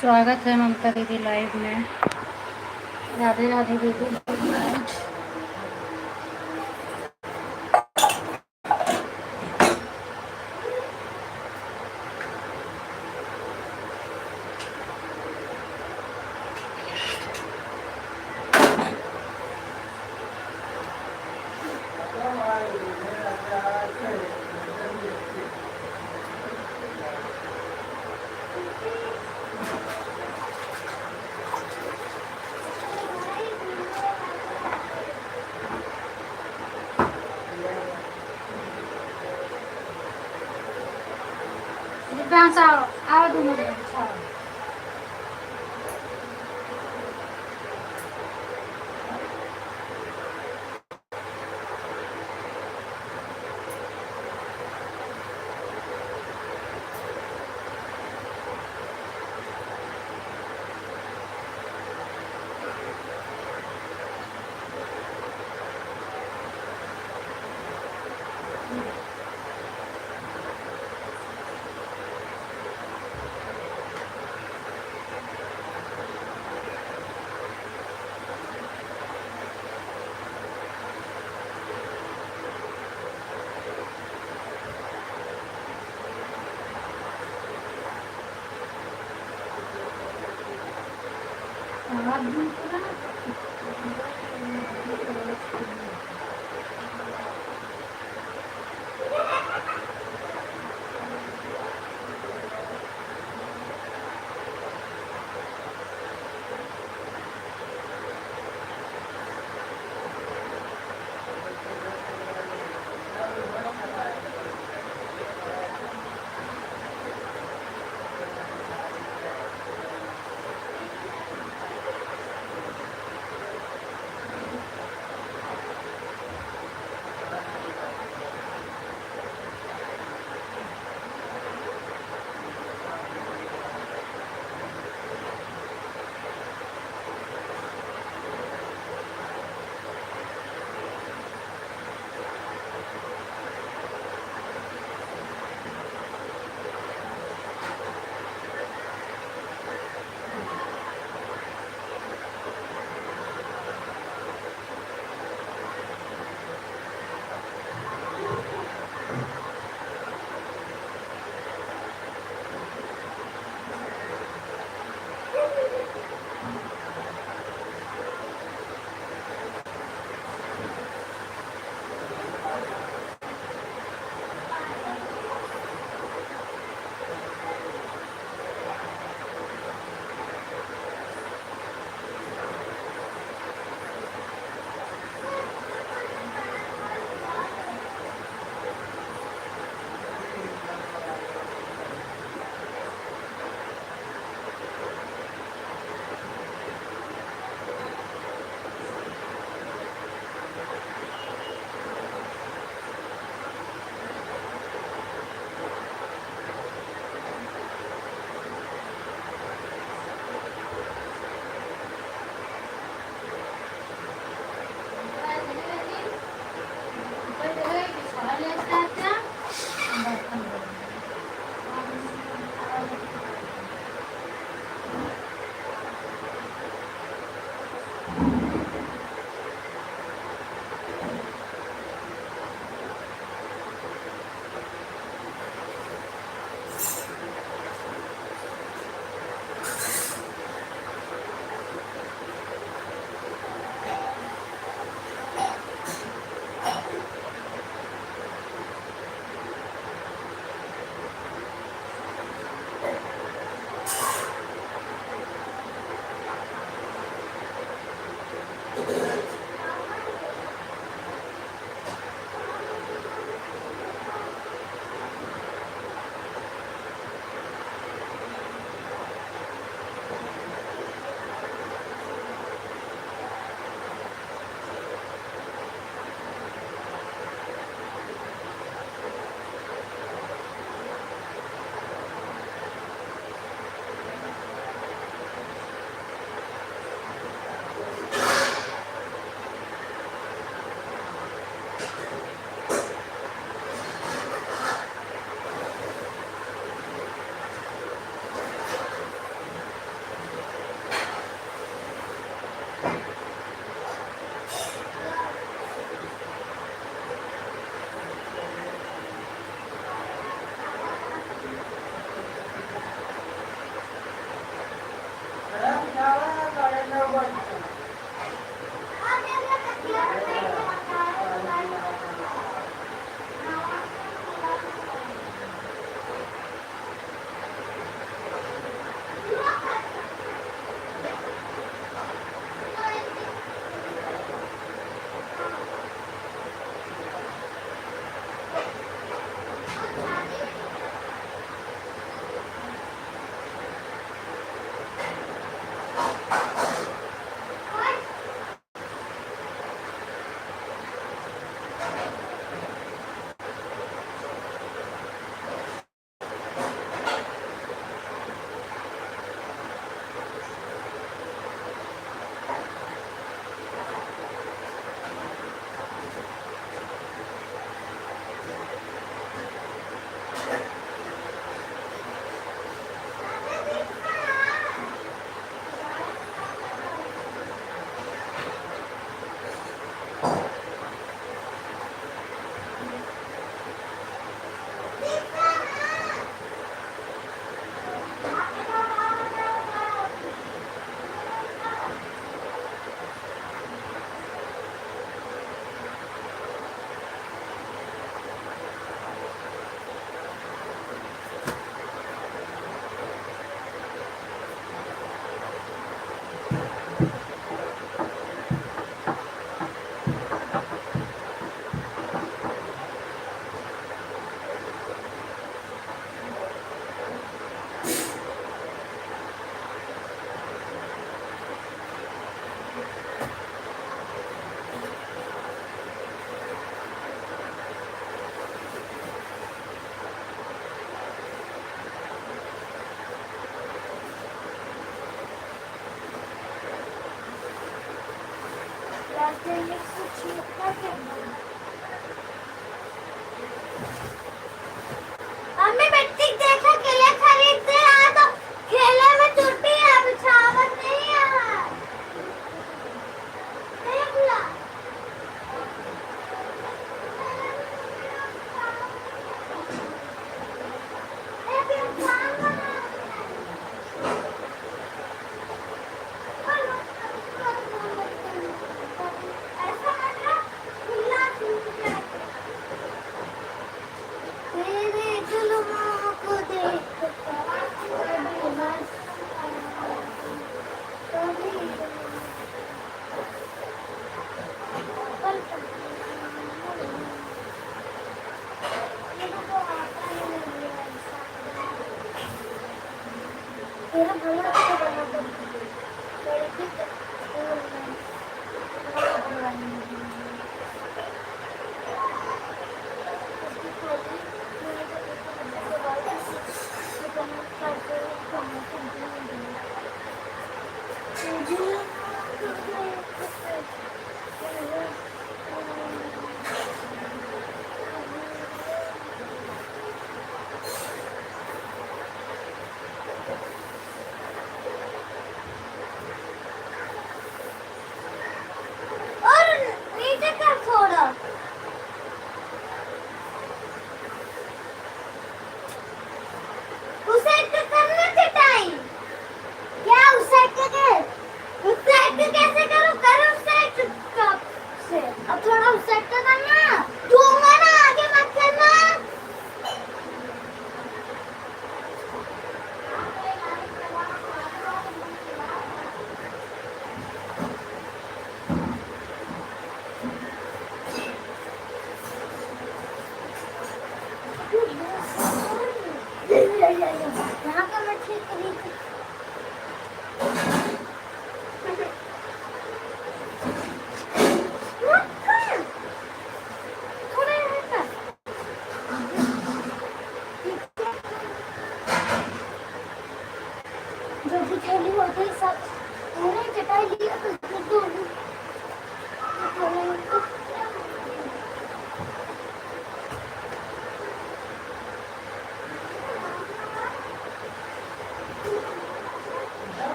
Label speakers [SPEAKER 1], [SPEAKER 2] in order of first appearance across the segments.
[SPEAKER 1] स्वागत है ममता दीदी लाइव में। राधे राधे दीदी, गुड नाइट। दिव्यांश आओ, आओ दोनों दिव्यांश आओ।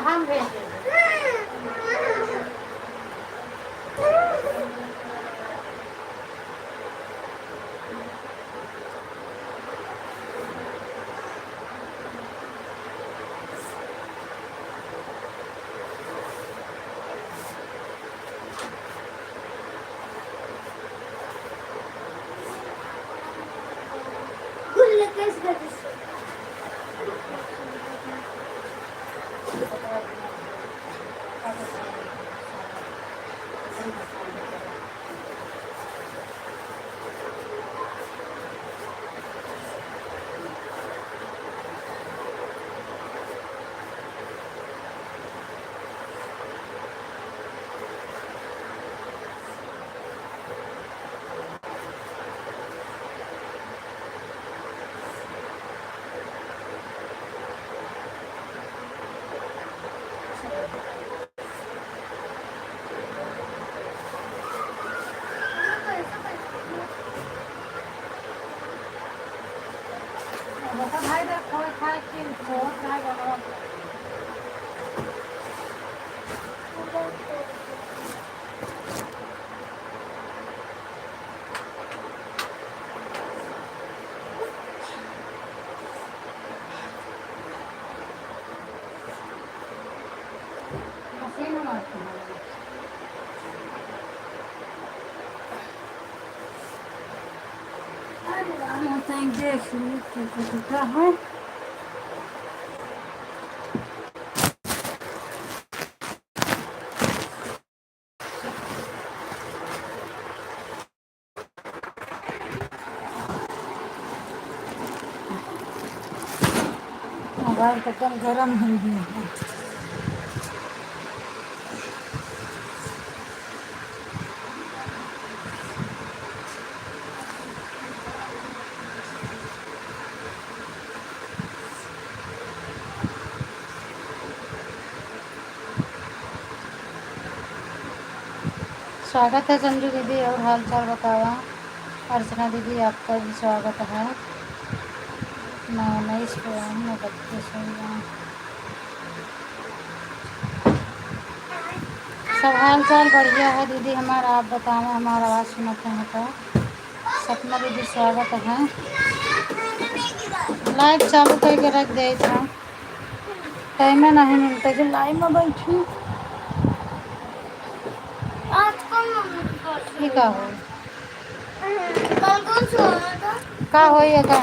[SPEAKER 1] हम भेजेंगे। भाई देखो खाए कि बहुत भाई बना मशीन मारती है। देख क्या है मोबाइल तो एकदम गर्म हो गया है। स्वागत है संजू दीदी, और हाल चाल बतावा। अर्चना दीदी आपका भी स्वागत है। 9 में 32 सब हाल चाल बढ़िया है दीदी हमारा। आप बताएं, हमारा आवाज़ सुनते हैं तो। सपना दीदी स्वागत है। लाइट चालू करके रख दे था, टाइम नहीं मिलता कि लाइव में बैठी। का हो का हो ये का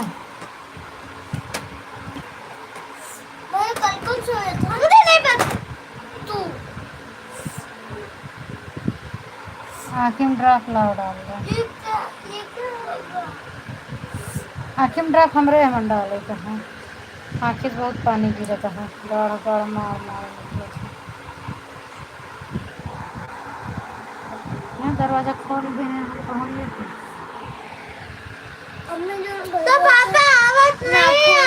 [SPEAKER 1] आँखी में ड्राफ लाओ डाल दो। आँखी में ड्राफ हमरे हम डाले तो है। आँखी से बहुत पानी गिरता है, गड़ गड़ मार मार यहाँ दरवाजा खोल दे
[SPEAKER 2] तो पापा आवाज नहीं है।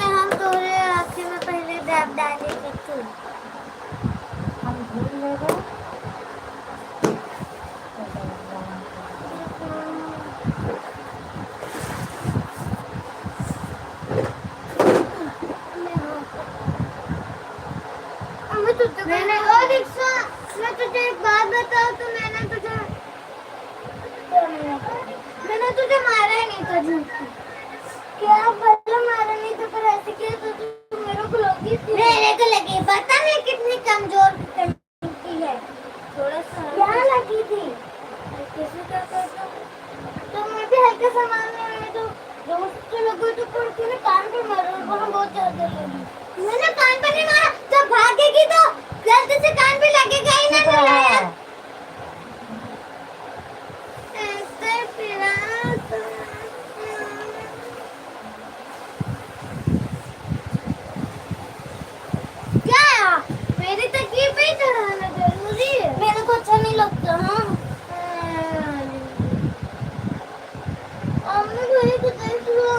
[SPEAKER 2] हम तोरे आँखें में पहले डैब डाले थे।
[SPEAKER 1] हम भूल गए।
[SPEAKER 2] मैंने मैं तुझे एक बात बताऊं तो मैंने तुझे मारा ही नहीं था झूठ। क्या पहले मारा नहीं था, पर ऐसे किया तो तू मेरे को लगी थी। मेरे को लगी, पता नहीं कितनी कमजोर की है। थोड़ा सा क्या लगी थी, कैसे क्या करता तो मैं भी हल्का सा मारने में तो दोस्त लोगों तो पर कान पे मारा, वहाँ बहुत ज्यादा लगी। मैंने कान पे नहीं मारा, जब भागेगी तो गलती से कान पे लगेगा ही ना। ऐसे फिरा क्या मेरी तकलीफ ही चढ़ाना जरूरी है। मेरे को अच्छा नहीं लगता। हाँ हमने वही तो देख लो।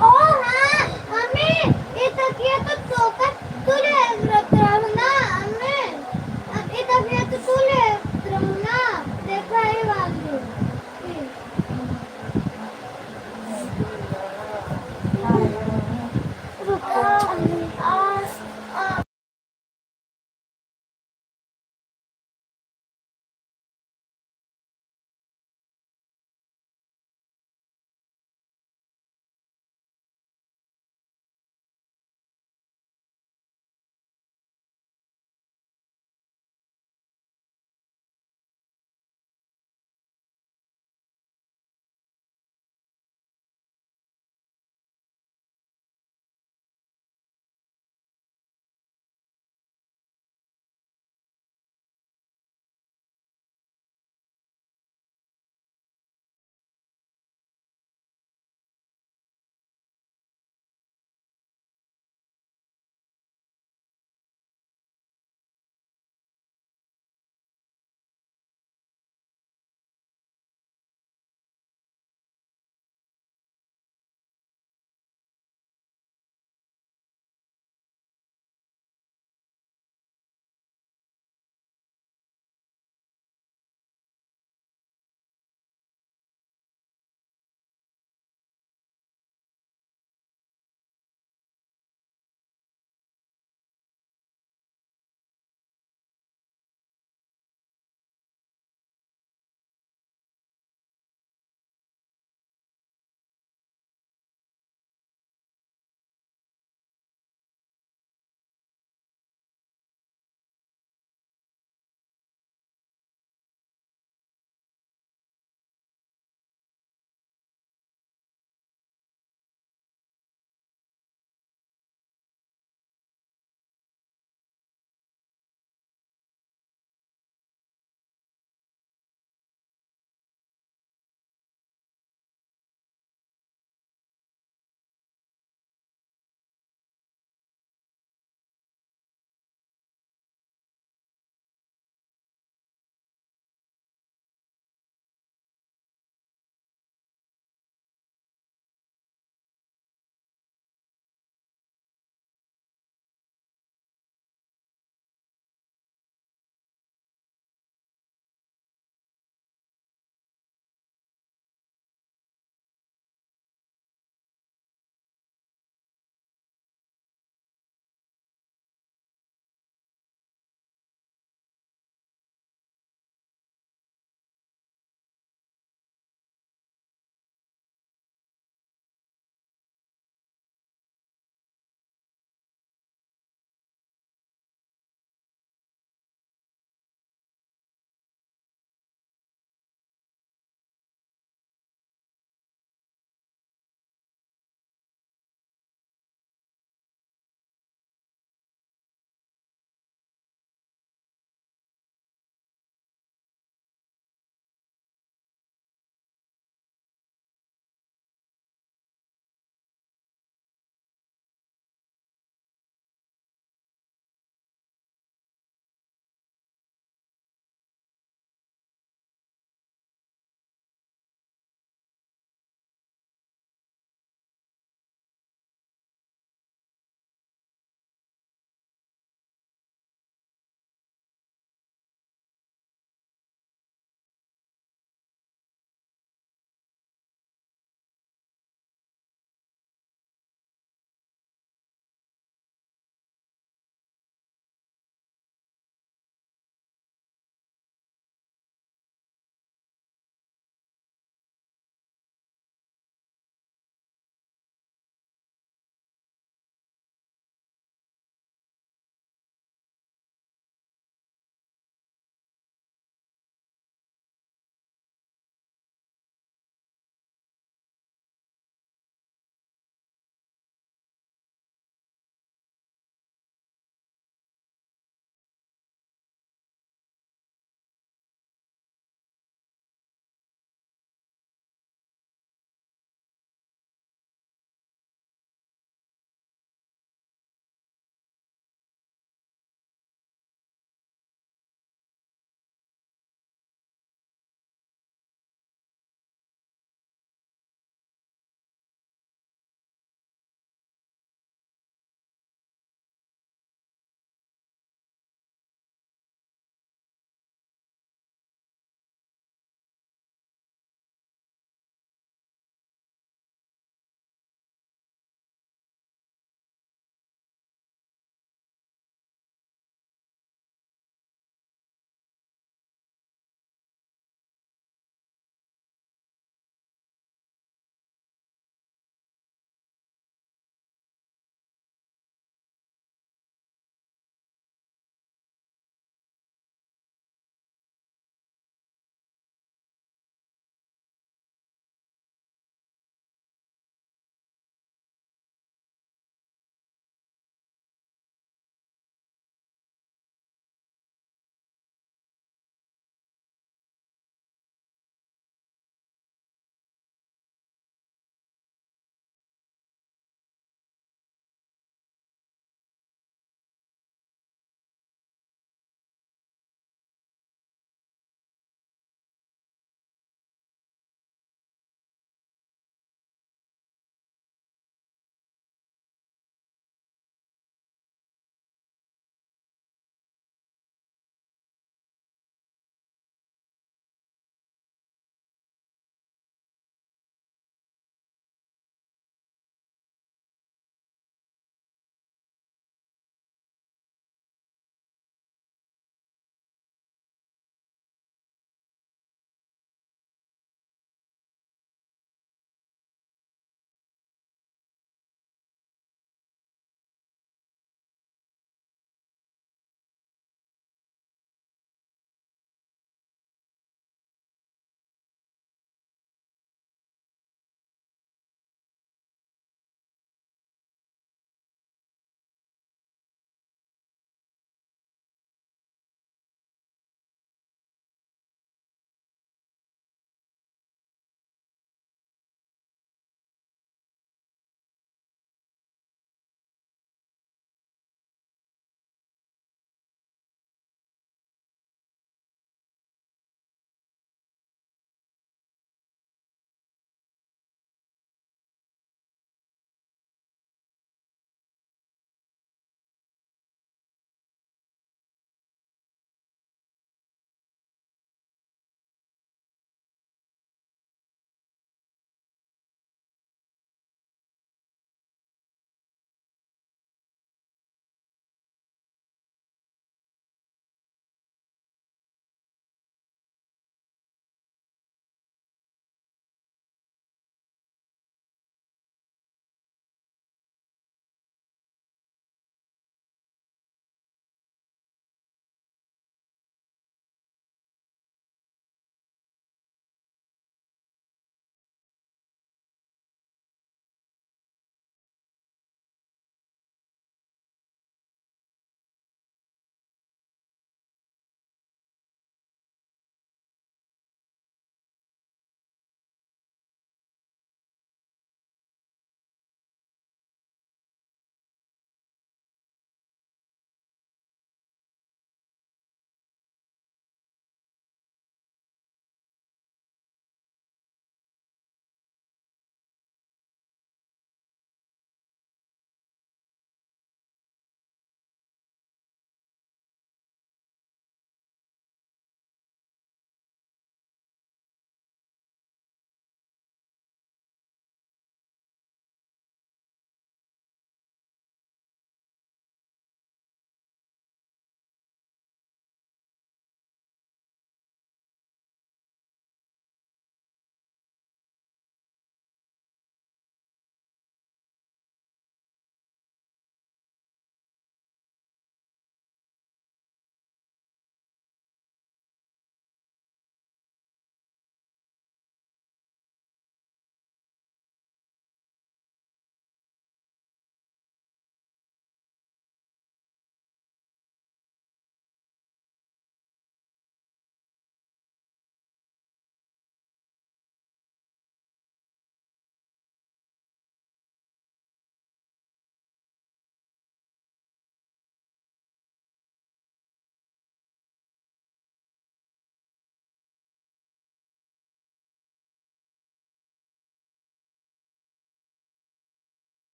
[SPEAKER 2] ओ हाँ मम्मी, ये तकिया तो चौका तुझे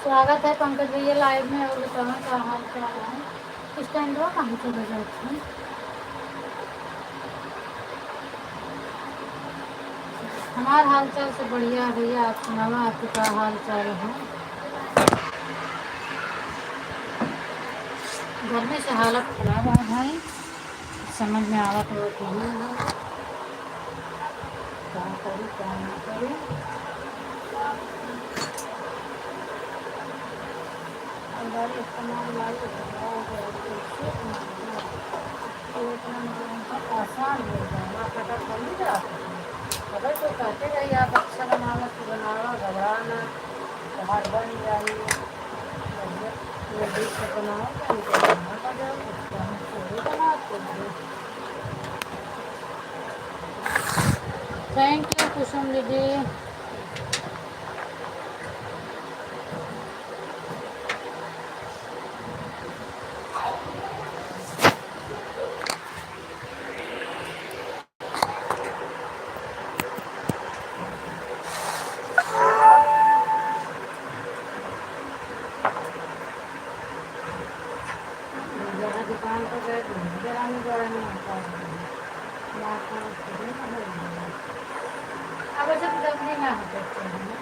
[SPEAKER 1] स्वागत है पंकज भैया लाइव में। और बताओ क्या हाल चाल है। स्टैंड हो कहाँ चले जाते हैं। हमारा हाल चाल से बढ़िया है भैया। आप सुनाओ आपके क्या हाल चाल है। गर्मी से हालत खराब है भाई। समझ में आवत हो कि नहीं है। क्या करूँ क्या नहीं करूँ। गाड़ी इस्तेमाल लाई तो इतना मतलब आसान हो जाएगा। फटाफट कर नहीं जाता। अगर तो कहते रहिए आप अच्छा बनावा तो बनावा घबराना बाहर बन जाइए। जल्दी से बनाओ तो उनको बनाना पड़ेगा। कुछ हम थोड़ी बनाते हैं। थैंक यू कुसुम दीदी। जरा दुकान पर गए तो जरा नहीं बड़ा नहीं आता अब ऐसे तो जल्दी ना होते हैं।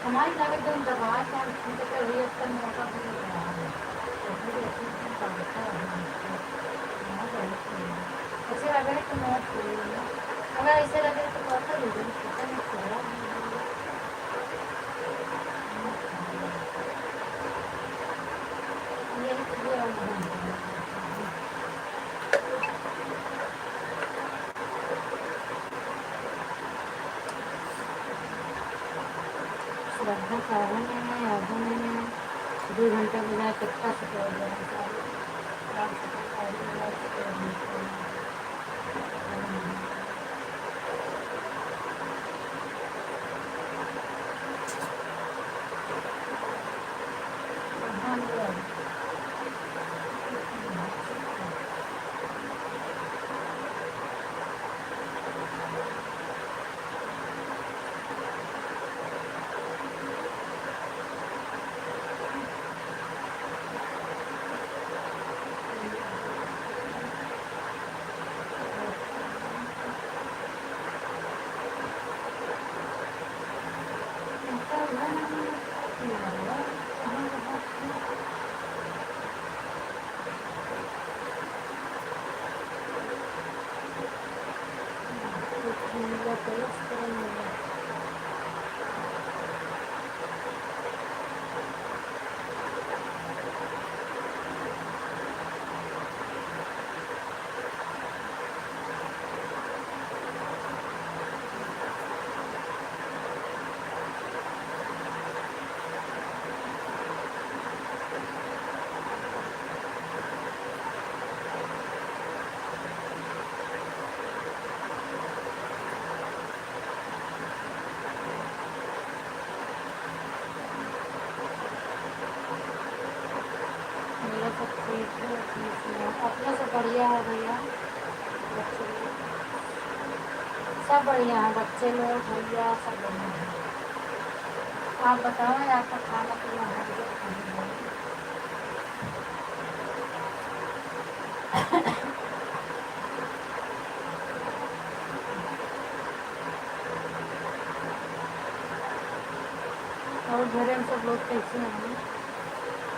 [SPEAKER 1] हमारी लागत जो दवा है उनको तो रिएक्ट करने का भी नहीं रहा है। ऐसे लग रहा है तो मौत अगर ऐसे लगे तो पता नहीं श्रद्धा सावन है यादों में 2 घंटे बजाय कितना से कर अपने से बढ़िया है भैया। बच्चे लोग सब बढ़िया है। बच्चे लोग भैया सब बढ़िया है। आप बताओ आपका खाना पीना है। और घर में सब लोग कैसे हैं।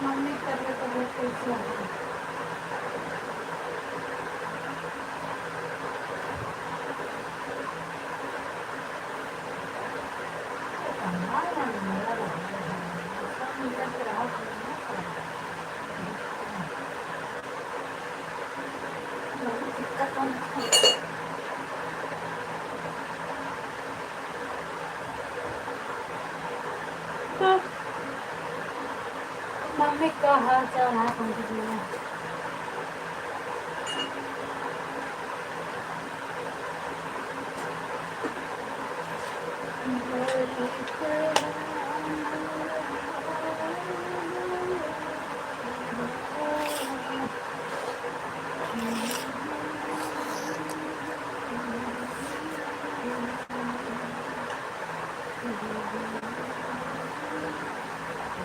[SPEAKER 1] मम्मी कर रहे तो लोग कैसे हैं। मम्मी का हाल चाल है पंकज भैया।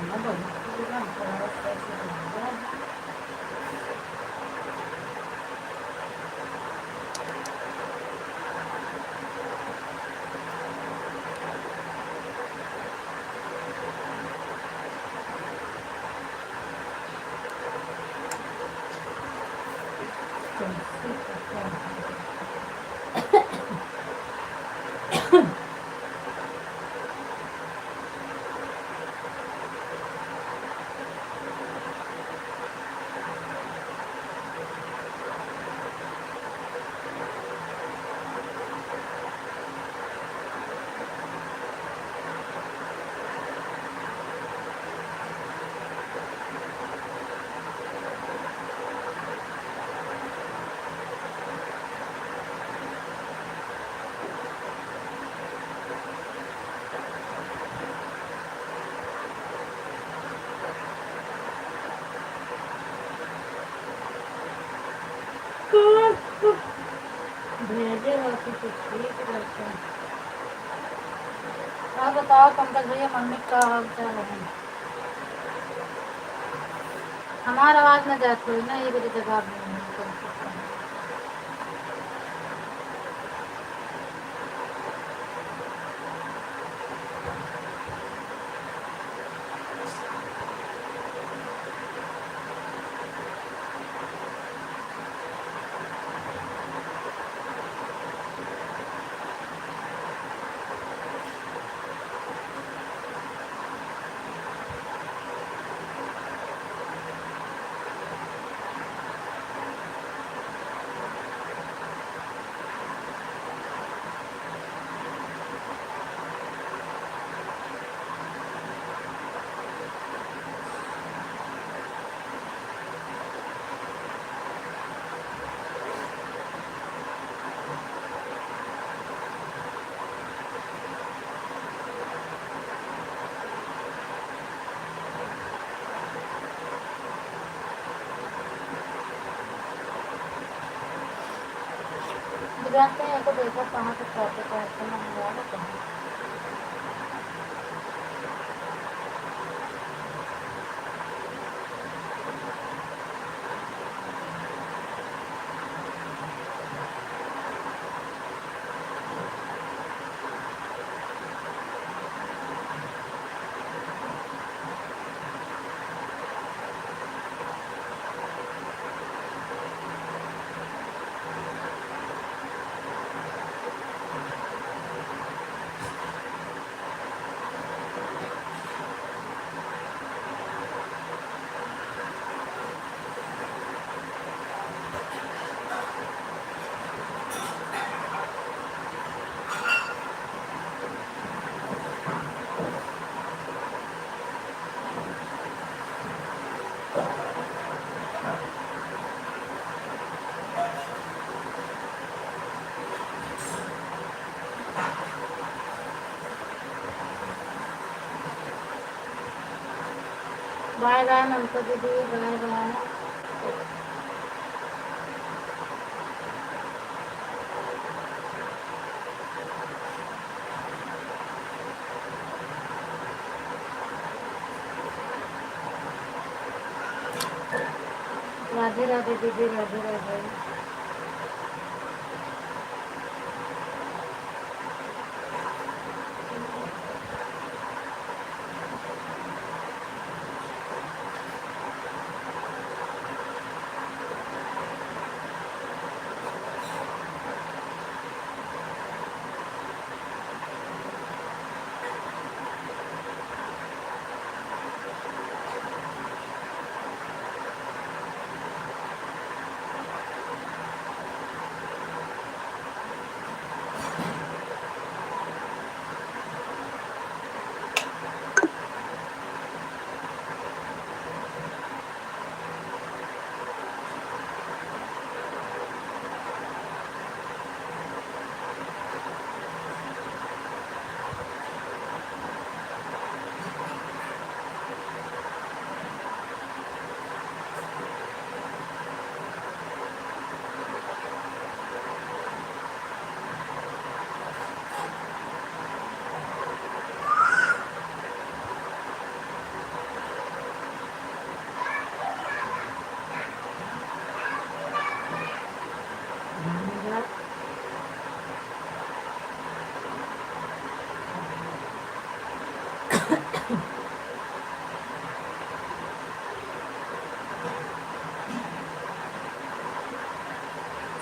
[SPEAKER 1] ना बघितली ना परत पैसे दिले. पैसे पकडले. भेजे होती तो ठीक रहता. आप बताओ पंकज भैया मम्मी का हाल चाल है. हमारा आवाज में जाती है ना ये मेरी जवाब नहीं कर सकता. जानते हैं को देखो कहाँ से ट्रैफिक है इतना हुआ है कहाँ. बाय बाय ममता दीदी बाय बाय. राधे राधे दीदी राधे राधे.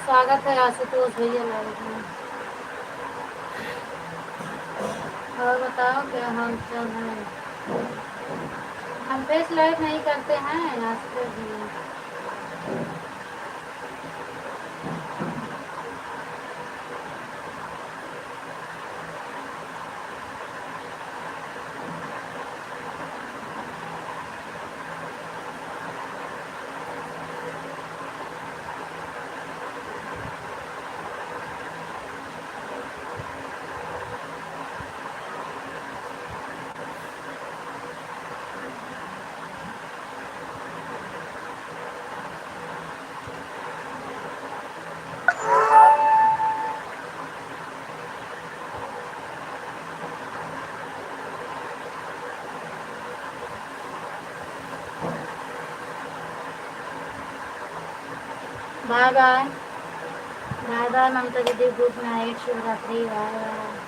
[SPEAKER 1] स्वागत है आशुतोष भैया लाइव में। और बताओ क्या हाल चाल है। हम फेस लाइव नहीं करते हैं आशुतोष भैया। Bye bye bye bye Mamta दीदी, good night, Shivratri, bye bye.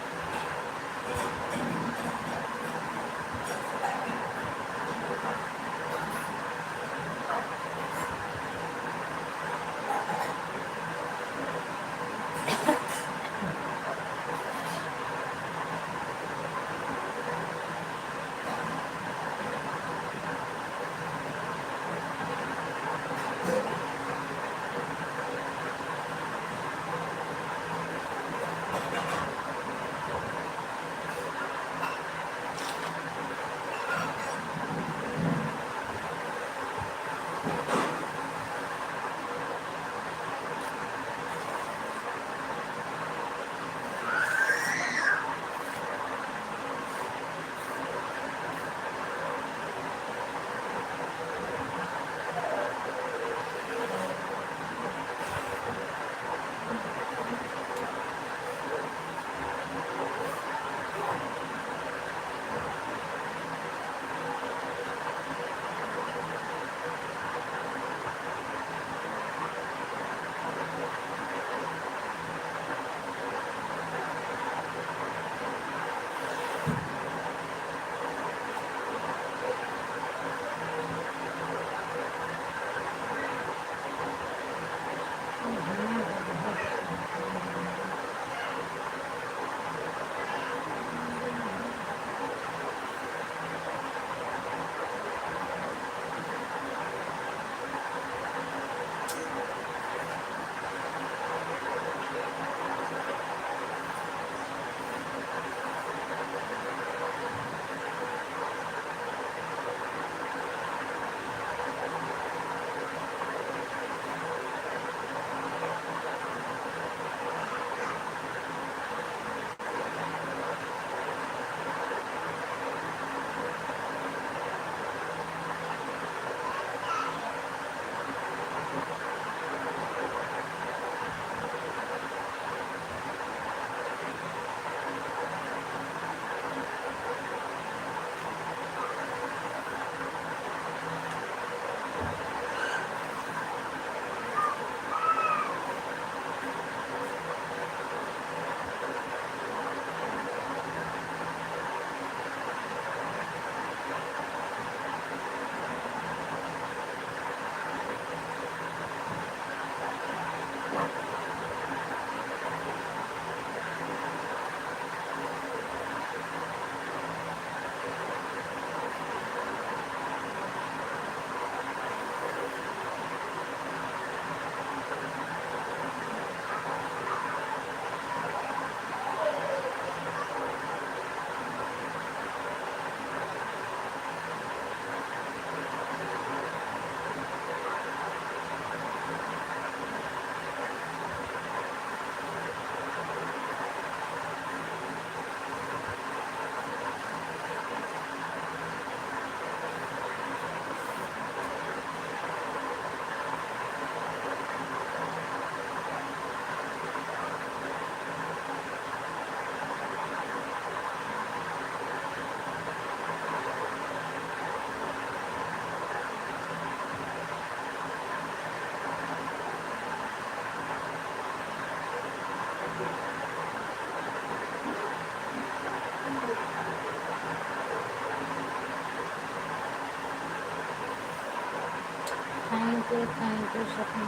[SPEAKER 1] Thank you Sapna.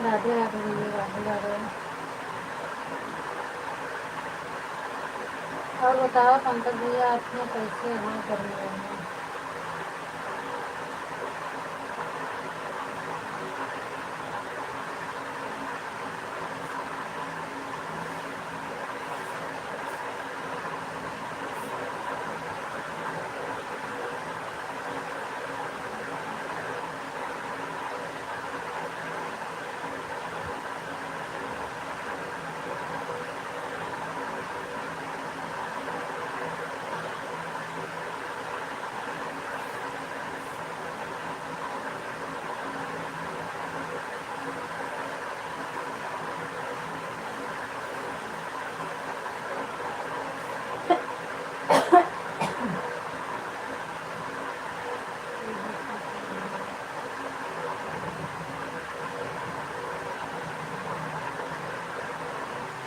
[SPEAKER 1] Radhe Radhe भैया, राधे राधे। और बताओ पंकज भैया, आपने कैसे हैं करने वाले?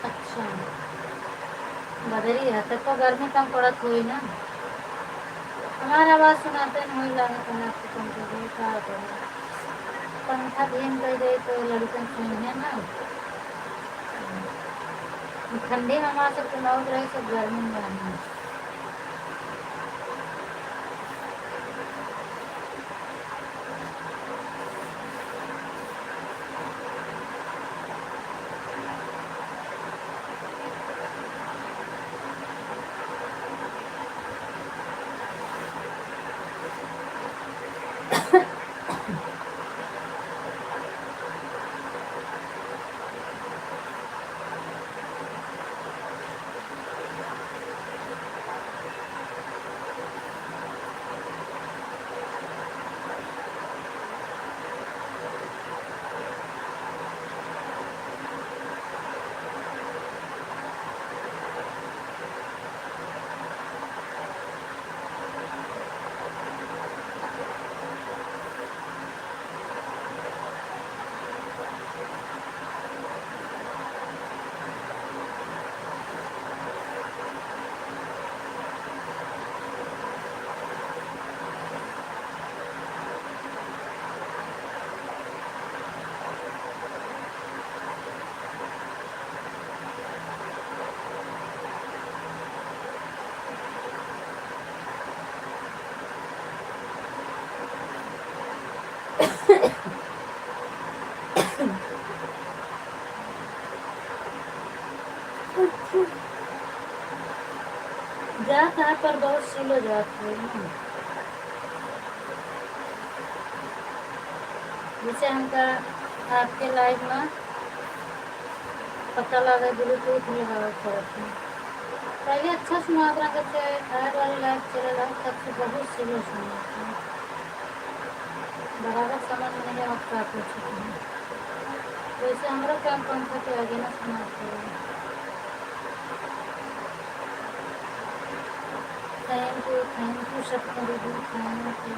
[SPEAKER 1] अच्छा, बदली है तो गर्मी कम पड़त हुई ना। हमारा आवाज़ सुनाते नहीं हुई लाने तो आपको कम कर दिए क्या करें। पंखा धीम कर दे तो लड़कन सुनिए ना। ठंडी में हमारा सब चुनाव रहे, सब गर्मी में रहना। जाता है पर बहुत स्लो जाती है ना। जैसे हमका आपके लाइफ में पता लगा ब्लूटूथ लगावे पड़त है। पहले अच्छा सुना रहा, जब से ऐड वाली लाइफ चले रहा तब से बहुत स्लो सुनाता है। बराबर समझ में नहीं आता कुछ। वैसे हमारा काम पंखा के आगे ना सुनाते हैं। थैंक यू सबको दीदी, थैंक यू।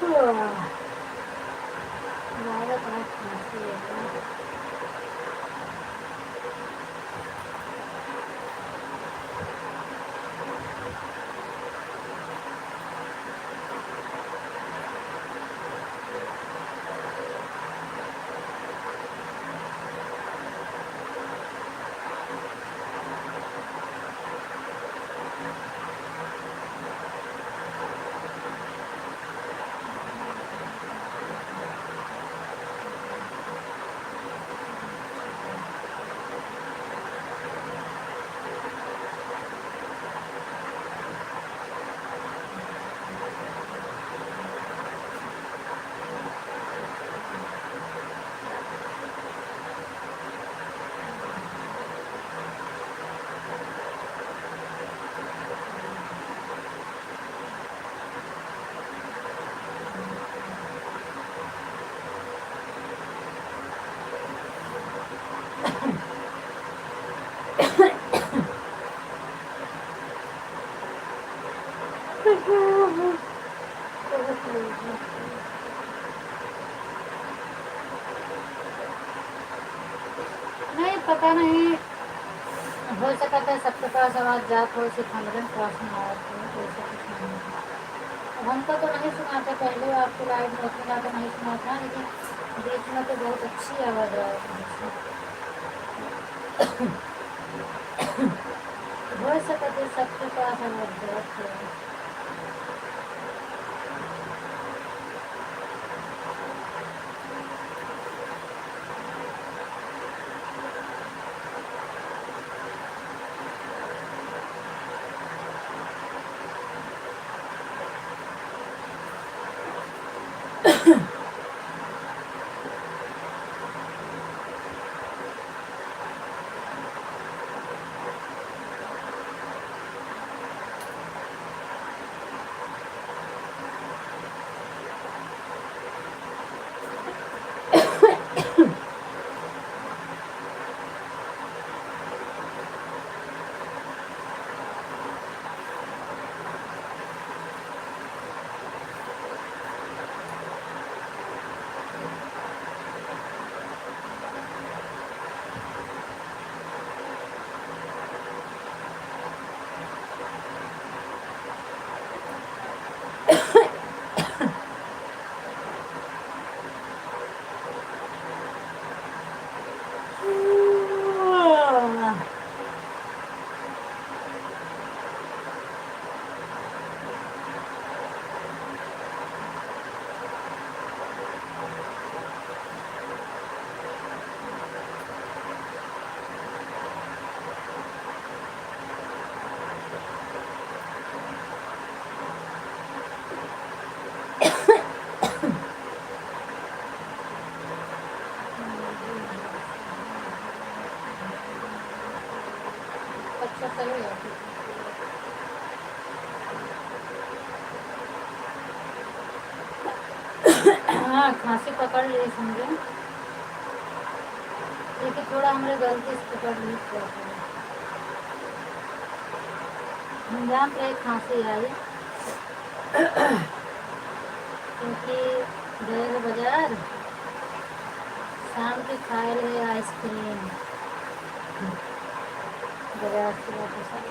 [SPEAKER 1] ज़्यादा तरह खांसी है ना। नहीं पता नहीं, हो सकता है सबके पास आवाज़ जात हो, सिर्फ हमारे पास में आवाज़ हो, तो ऐसा कुछ नहीं है। अब हमको तो नहीं सुनाते, पहले आपके लाइव में होते तो नहीं सुना था, लेकिन बीच में तो बहुत अच्छी आवाज़ आ रही थी। हो सकता है सबके पास आवाज़ जात हो। अच्छा सही है। हाँ खांसी पकड़ ली समझे, लेकिन थोड़ा हमारे गलती से पकड़ ली थोड़ा थोड़ा। हम जान रहे खांसी आई, क्योंकि गए थे बाजार, शाम के खाए रहे आइसक्रीम बाजार से वापस आए।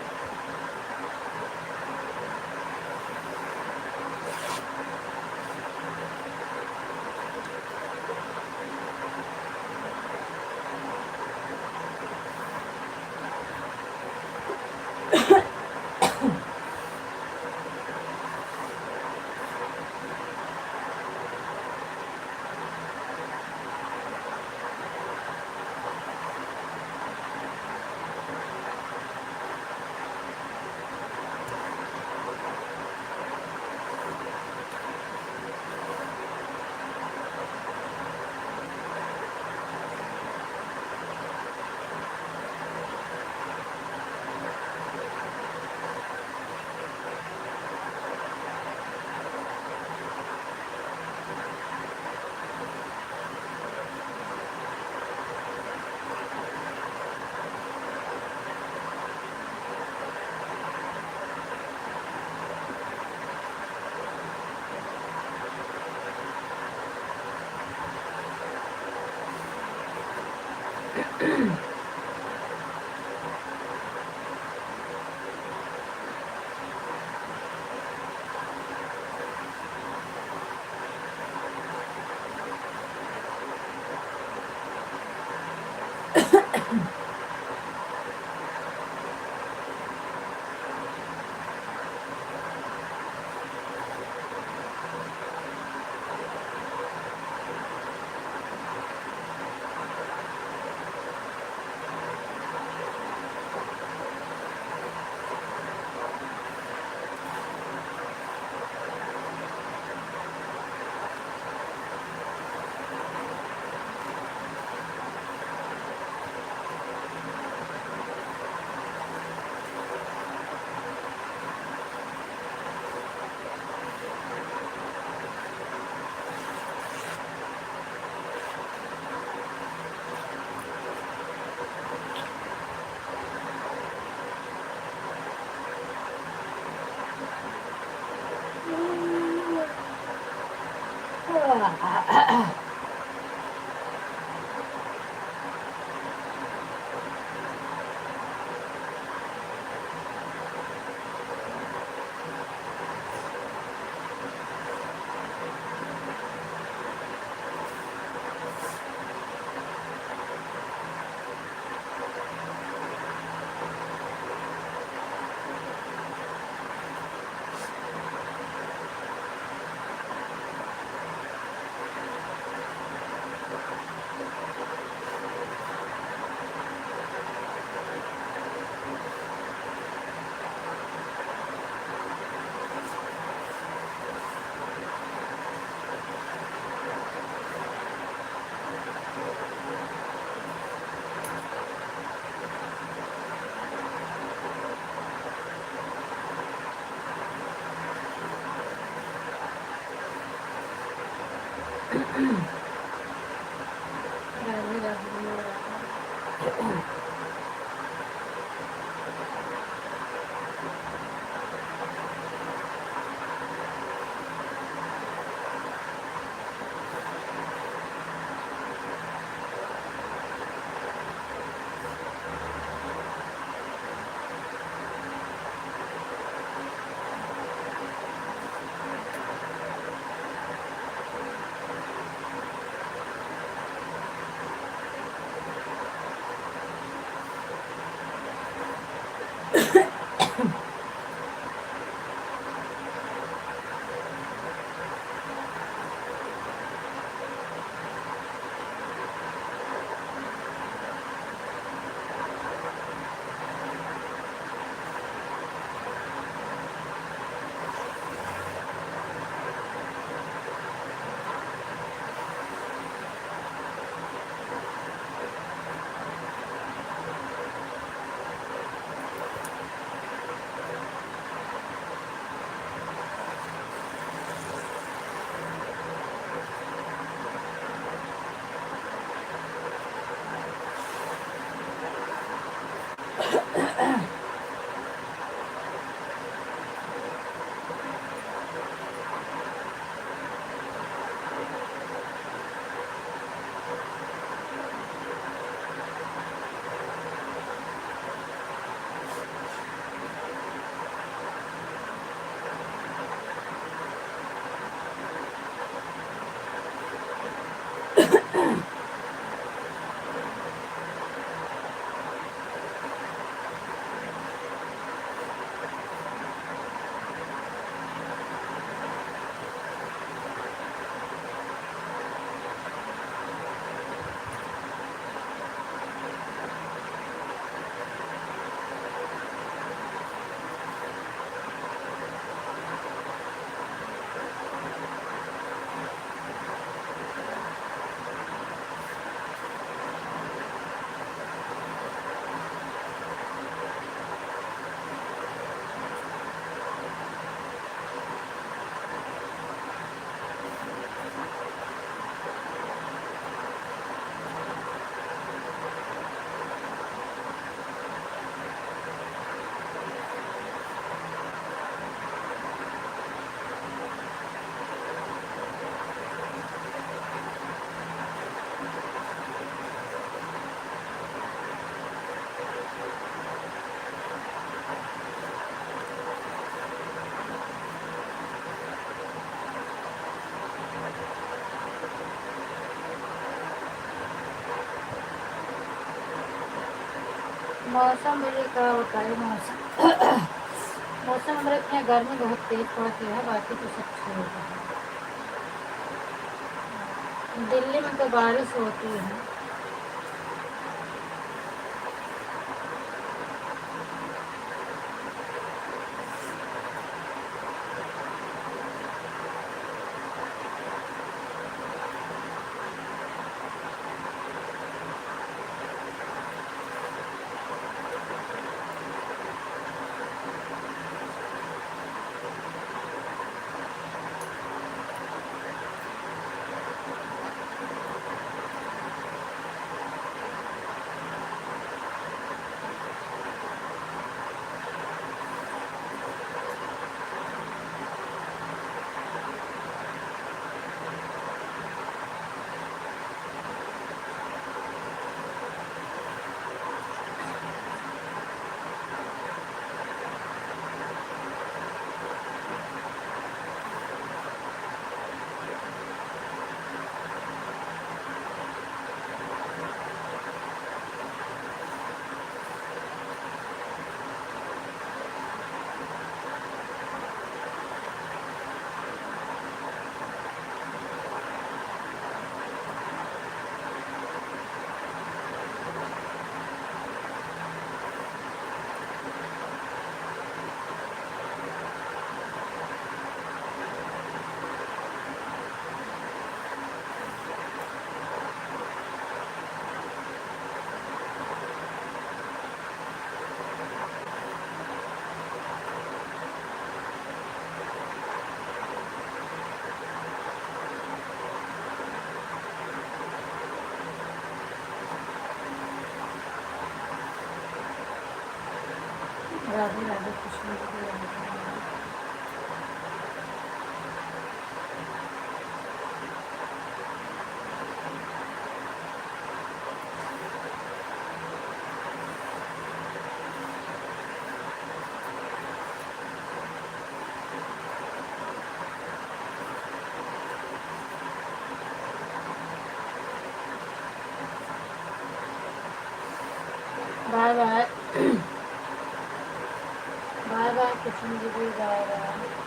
[SPEAKER 1] मौसम भैया क्या बताए मौसम। मौसम हमारे यहाँ गर्मी बहुत तेज पड़ती है, बाकी तो सब ठीक है। दिल्ली में तो बारिश होती है। राधे राधे, कृष्ण जी की Radhe Radhe. Bye bye. Bye bye, Krishna ji भी बाय बाय।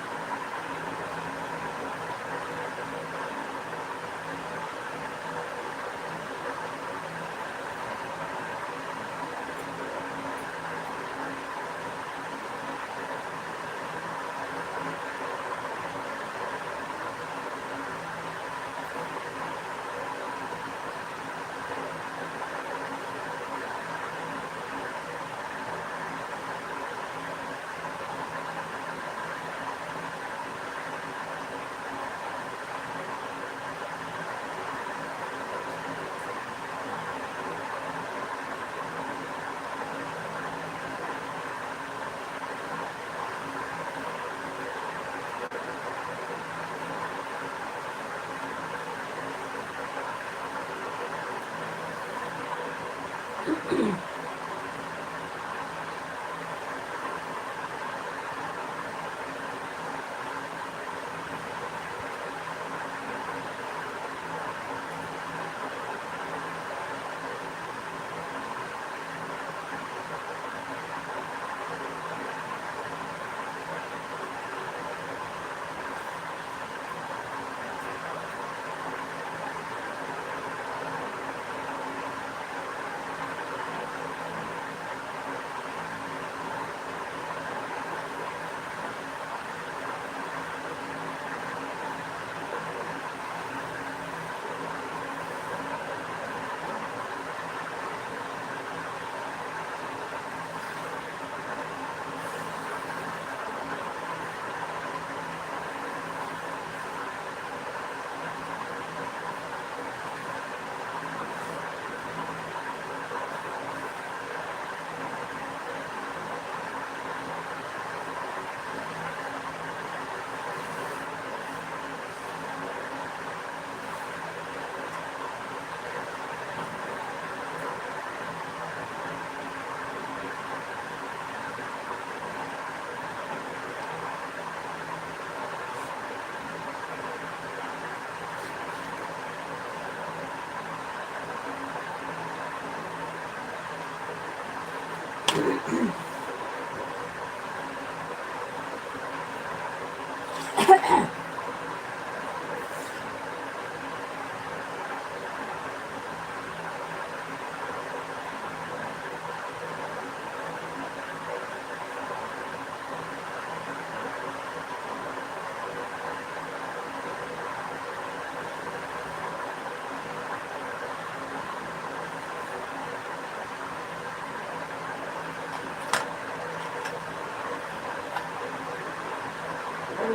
[SPEAKER 1] और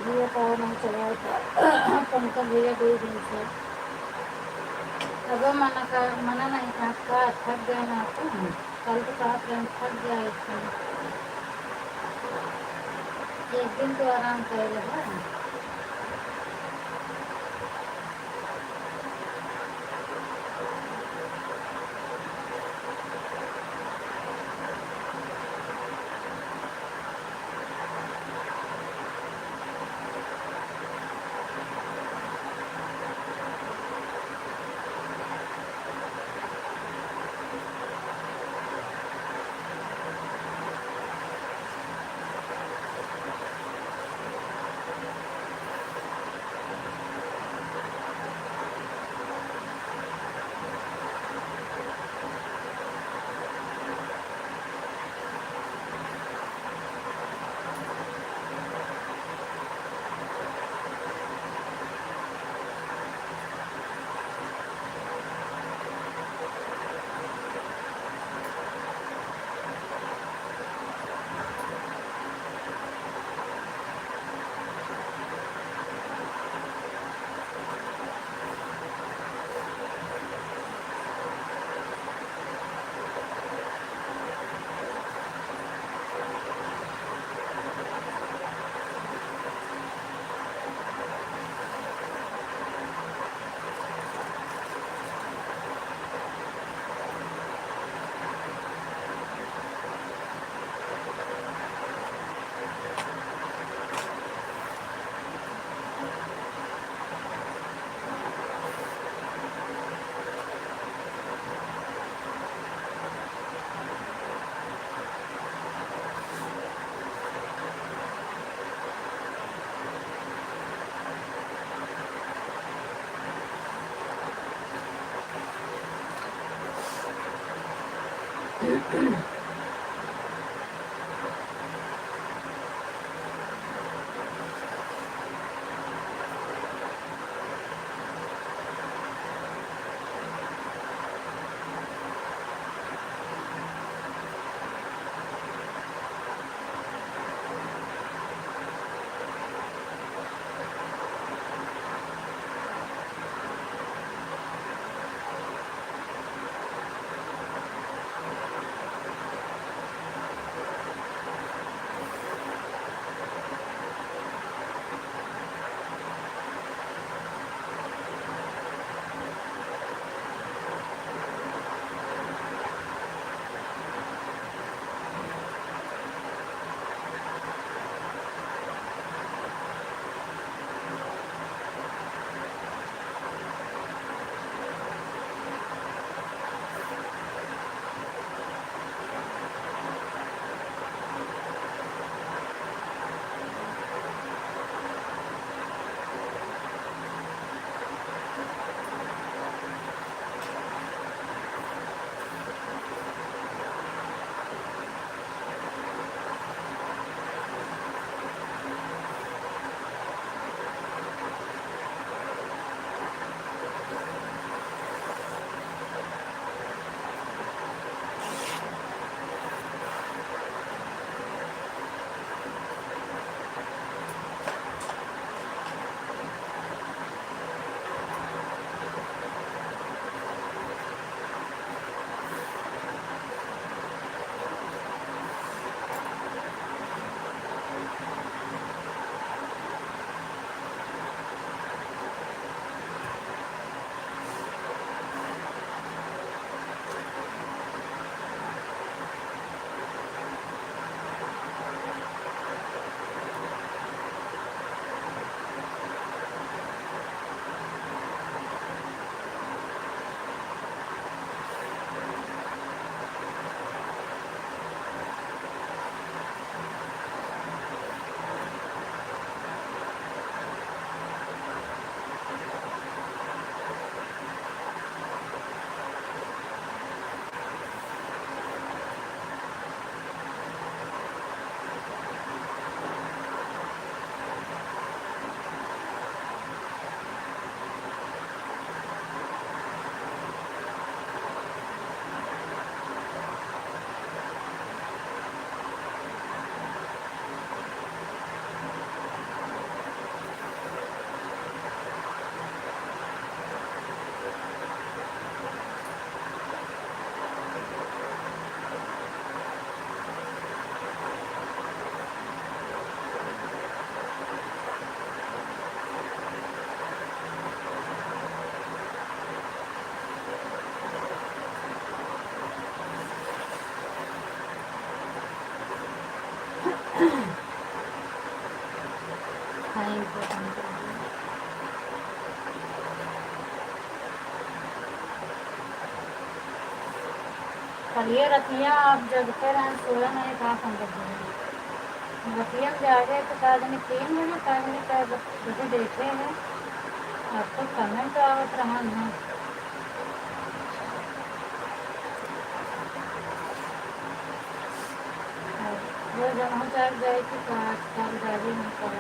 [SPEAKER 1] भैया पता नहीं चला पंकज भैया 2 दिन से अब मना नहीं था आपका थक गया ना आपको कल तो कहा था थक गया इसमें 1 दिन तो आराम करेगा। और ये रतिया आप जगते रहें सोया नहीं कहाँ संभव है रतिया में जागे तो का दिन 3 बजे का दिन क्या बजे देखे हैं अब तो कमेंट आवत रहा है वो जहाँ तक गए कि गाड़ी में कर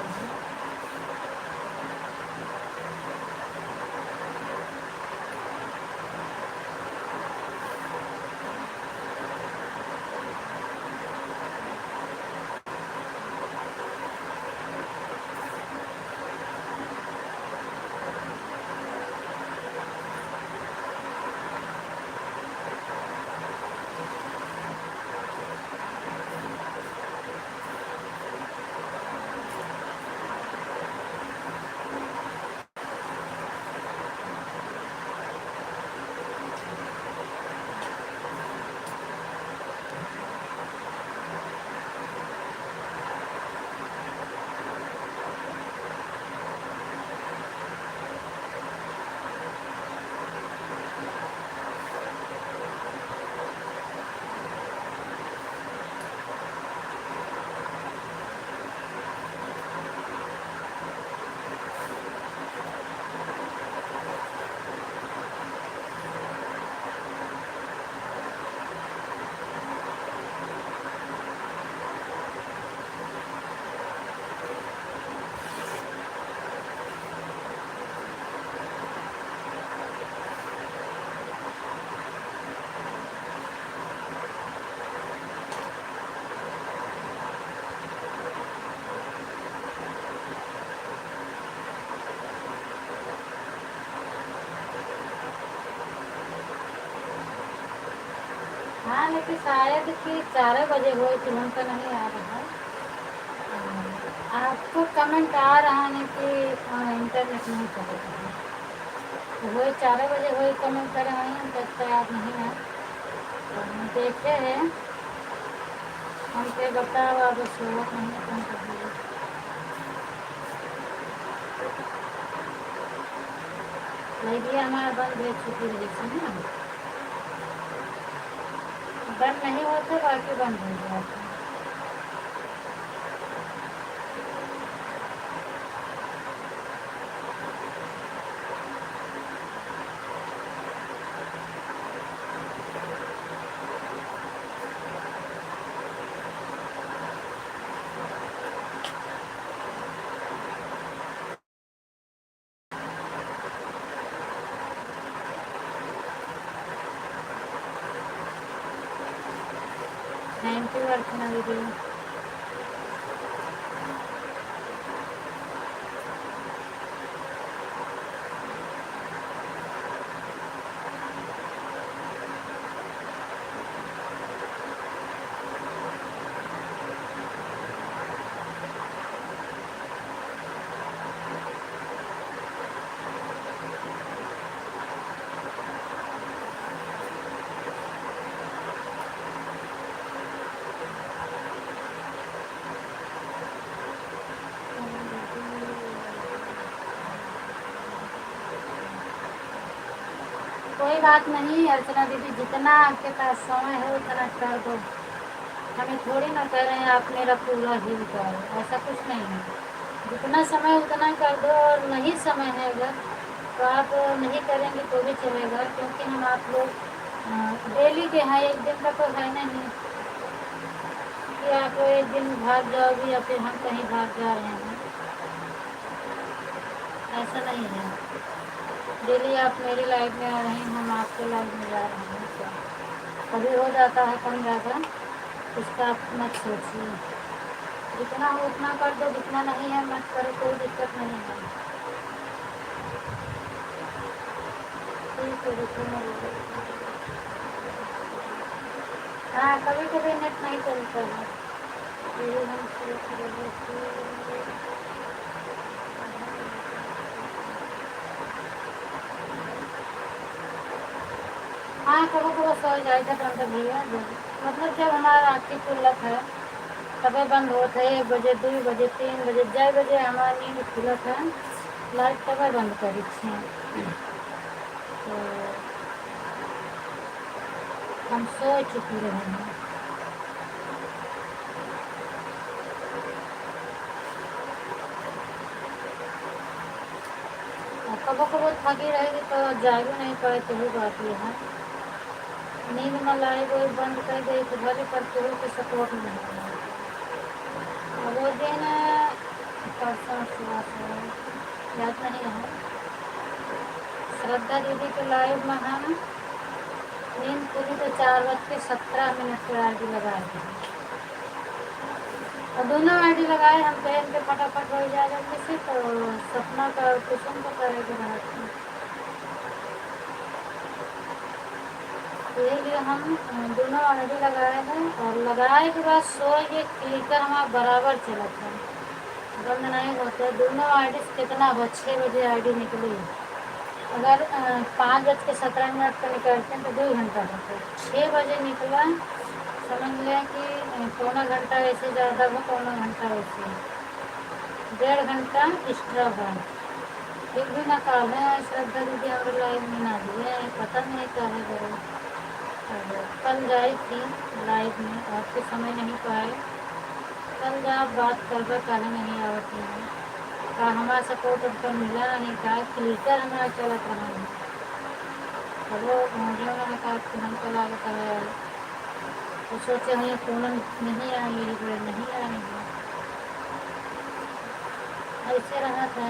[SPEAKER 1] हाँ लेकिन शायद कि 4 बजे हो तुरंत तो नहीं आ रहा आपको कमेंट आ रहा है कि इंटरनेट नहीं चलेगा तो वही 4 बजे वही कमेंट कर रहे हैं तो आप नहीं है तो हम देखे हैं हमके बताओ अब स्लोक नहीं कम कर दिए लाइब्रेरी हमारा बंद भेज चुकी रही थी ना बंद नहीं होते बाकी बंद हो जाते थैंक यू अर्चना दीदी कोई बात नहीं अर्चना दीदी जितना आपके पास समय है उतना कर दो हमें थोड़ी ना कह रहे हैं आप मेरा पूरा ही करो ऐसा कुछ नहीं है जितना समय उतना कर दो और नहीं समय है अगर तो आप नहीं करेंगे तो भी चलेगा क्योंकि हम आप लोग डेली के हैं एक दिन का तो है नहीं कि आप एक दिन भाग जाओगे या फिर हम कहीं भाग जा रहे हैं ऐसा नहीं है डेली आप मेरी लाइफ में आ रहे हैं हम आपके लाइफ में जा रहे हैं क्या कभी हो जाता है कम ज़्यादा उसका आप मत सोचिए जितना हो उतना कर दो जितना नहीं है मत करो कोई दिक्कत नहीं है ठीक है देखो हाँ कभी कभी नेट नहीं चलता है फिर हम हाँ कभी कभी सो जाएगा बंद भैया मतलब जब हमारा आँखें खुलत है तबे बंद होता है 1 बजे 2 बजे 3 बजे जय बजे हमारा नींद खुलत है लाइट तबे बंद करी छे तो हम सो चुकी रहेंगे। और कबो कबो थकी रहेगी तो जाग भी नहीं पाए तो भी बात ये है। नींद में लाई कोई बंद कर दे तो भले पर केहू के सपोर्ट नहीं है। और वो दिन परसों सुबह से याद नहीं है, श्रद्धा दीदी के लाइव में हम नींद पूरी तो 4:17 पर आईडी लगाए थे। और दोनों आईडी लगाए हम पहन के फटाफट हो जाए जल्दी से, तो सपना का और कुसुम को करेंगे रात में। तो यही लिए हम दोनों आईडी लगाए हैं। और लगाए के बाद सोए क्लिकर हमारा बराबर चला था, बंद नहीं होता। दोनों आईडी कितना 6 बजे आईडी निकली। अगर 5:17 पर निकलते हैं तो 2 घंटा होता। 6 बजे निकला, समझ लें कि पौना घंटा वैसे ज़्यादा हो, पौना घंटा वैसे 1.5 घंटा एक्स्ट्रा हुआ। एक भी ना कॉल है श्रद्धा दीदी हमारे लाइव में ना दिए, पता नहीं क्या है जरूर। कल गई थी लाइव में, आपके समय नहीं पाए। कल जब बात कर रहे कहने नहीं आवती है का हमारा सपोर्ट उनको मिला नहीं, का क्लिकर हमारा चलत रहा है। तो वो जो उन्होंने कहा कि हम तो लागत है, तो सोचे हम ये पूनम नहीं आएंगे, ये बड़े नहीं आएंगे। ऐसे रहा था,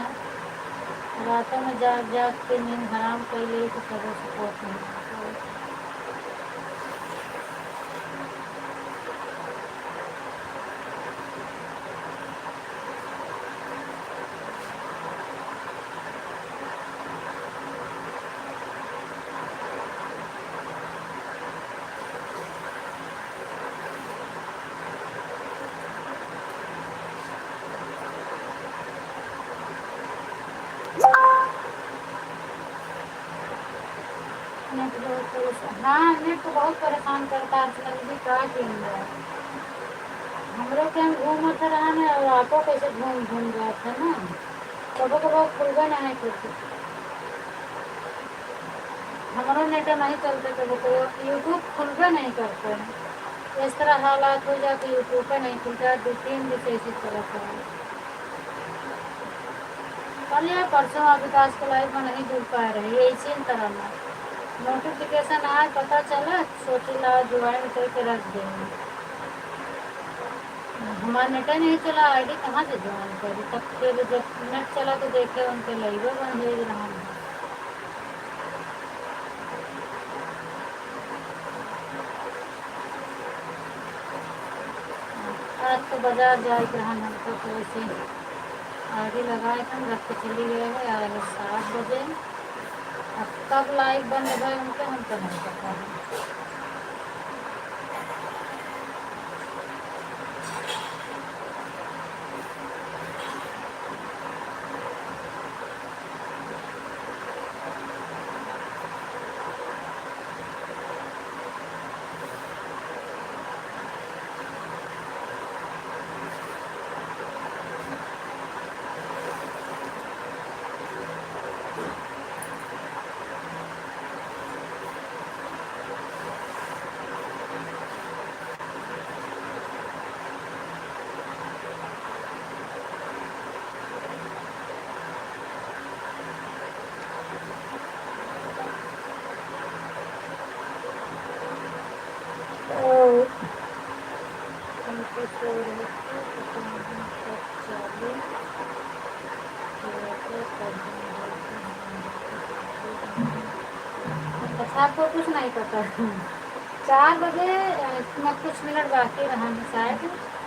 [SPEAKER 1] रातों में जाग जाग के नींद हराम कर ली तो कभी सपोर्ट नहीं मिला। नेट बहुत हाँ नेट तो बहुत परेशान करता है आजकल भी, का किया हमरो के हम घूमत रहा ना, और आपो कैसे घूम घूम गया था ना, कबो कबो खुलबे नहीं करते। हमारा नेट नहीं चलते, कबो कबो यूट्यूब खुलबे नहीं करते हैं। इस तरह हालात हो जाते यूट्यूब पे नहीं खुलता, 2-3 दिन से इसी तरह का है। कल या परसों आप विकास के लाइव में नहीं जुड़ पा रहे, ये इसी तरह में नोटिफिकेशन आज पता चला, सोचेला ज्वाइन करके रख देंगे। हमारा नेट नहीं चला, आईडी कहाँ से ज्वाइन करी। तब फिर जब नेट चला तो देखे उनके लाइव बंद भेज रहा हूँ। आज तो बाजार जाए रहा हमको, तो वैसे आईडी लगाए थे, रख के चली गए हैं। आज 7 बजे, अब कब लाइव बंद है उनके हम तो नहीं पता है। अच्छा आपको कुछ नहीं पता। 4 बजे में कुछ मिनट बाकी रहा है शायद,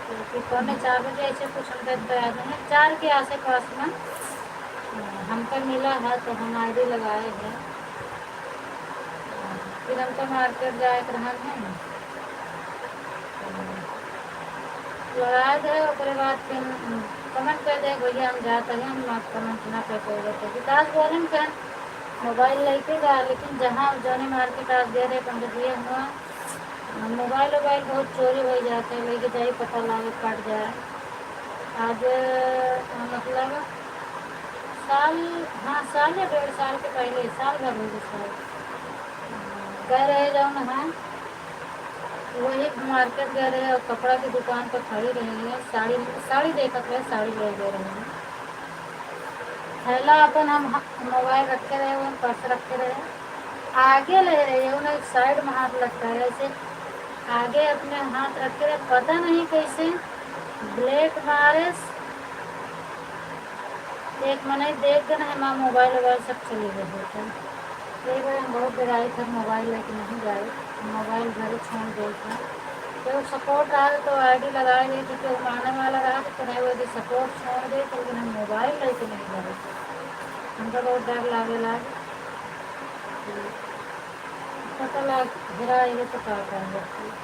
[SPEAKER 1] क्योंकि 3:45 ऐसे कुछ हम याद नहीं, 4 के आस पास में हमको मिला है तो हम आईडी लगाए हैं। फिर हमको मार्केट जाए रहा है, लगाए थे। उसके बाद फिर कमेंट कर दे भैया हम जाते हैं, हम कमेंट ना करते रहते। विकास बोले कि मोबाइल लेके जा, लेकिन जहाँ जाने मार्केट आज दे रहे पंडित जी हुआ मोबाइल बहुत चोरी हो जाते हैं, लेके जाए पता लगे कट जाए। आज मतलब साल या 1.5 साल के पहले, साल भर हो गए शायद, कह रहे जाओ ना हाँ वही मार्केट गए रहे और कपड़ा की दुकान पर खड़ी रही है, साड़ी साड़ी देखत रहे, साड़ी ले दे रहे हैं। थैला अपन हम मोबाइल रखे रहे, वो पर्स रखे रहे, आगे ले रहे हैं उन्हें, साइड में हाथ लगता है ऐसे, आगे अपने हाथ रखे रहे, पता नहीं कैसे ब्लेड मारे। एक मने देख गए ना माँ, मोबाइल वोबाइल सब चले गए होते। एक बार हम बहुत डराए थे, मोबाइल लेके नहीं जाए, मोबाइल घर छोड़ गए थे। तो सपोर्ट रहा तो आईडी लगाए गई थी, तो माने वाला रहा तो नहीं, वो सपोर्ट छोड़ गए तो, लेकिन हम मोबाइल लेके नहीं गए। हमको बहुत डर लागे लागे, पता लग गिरा ये तो क्या कर सकती।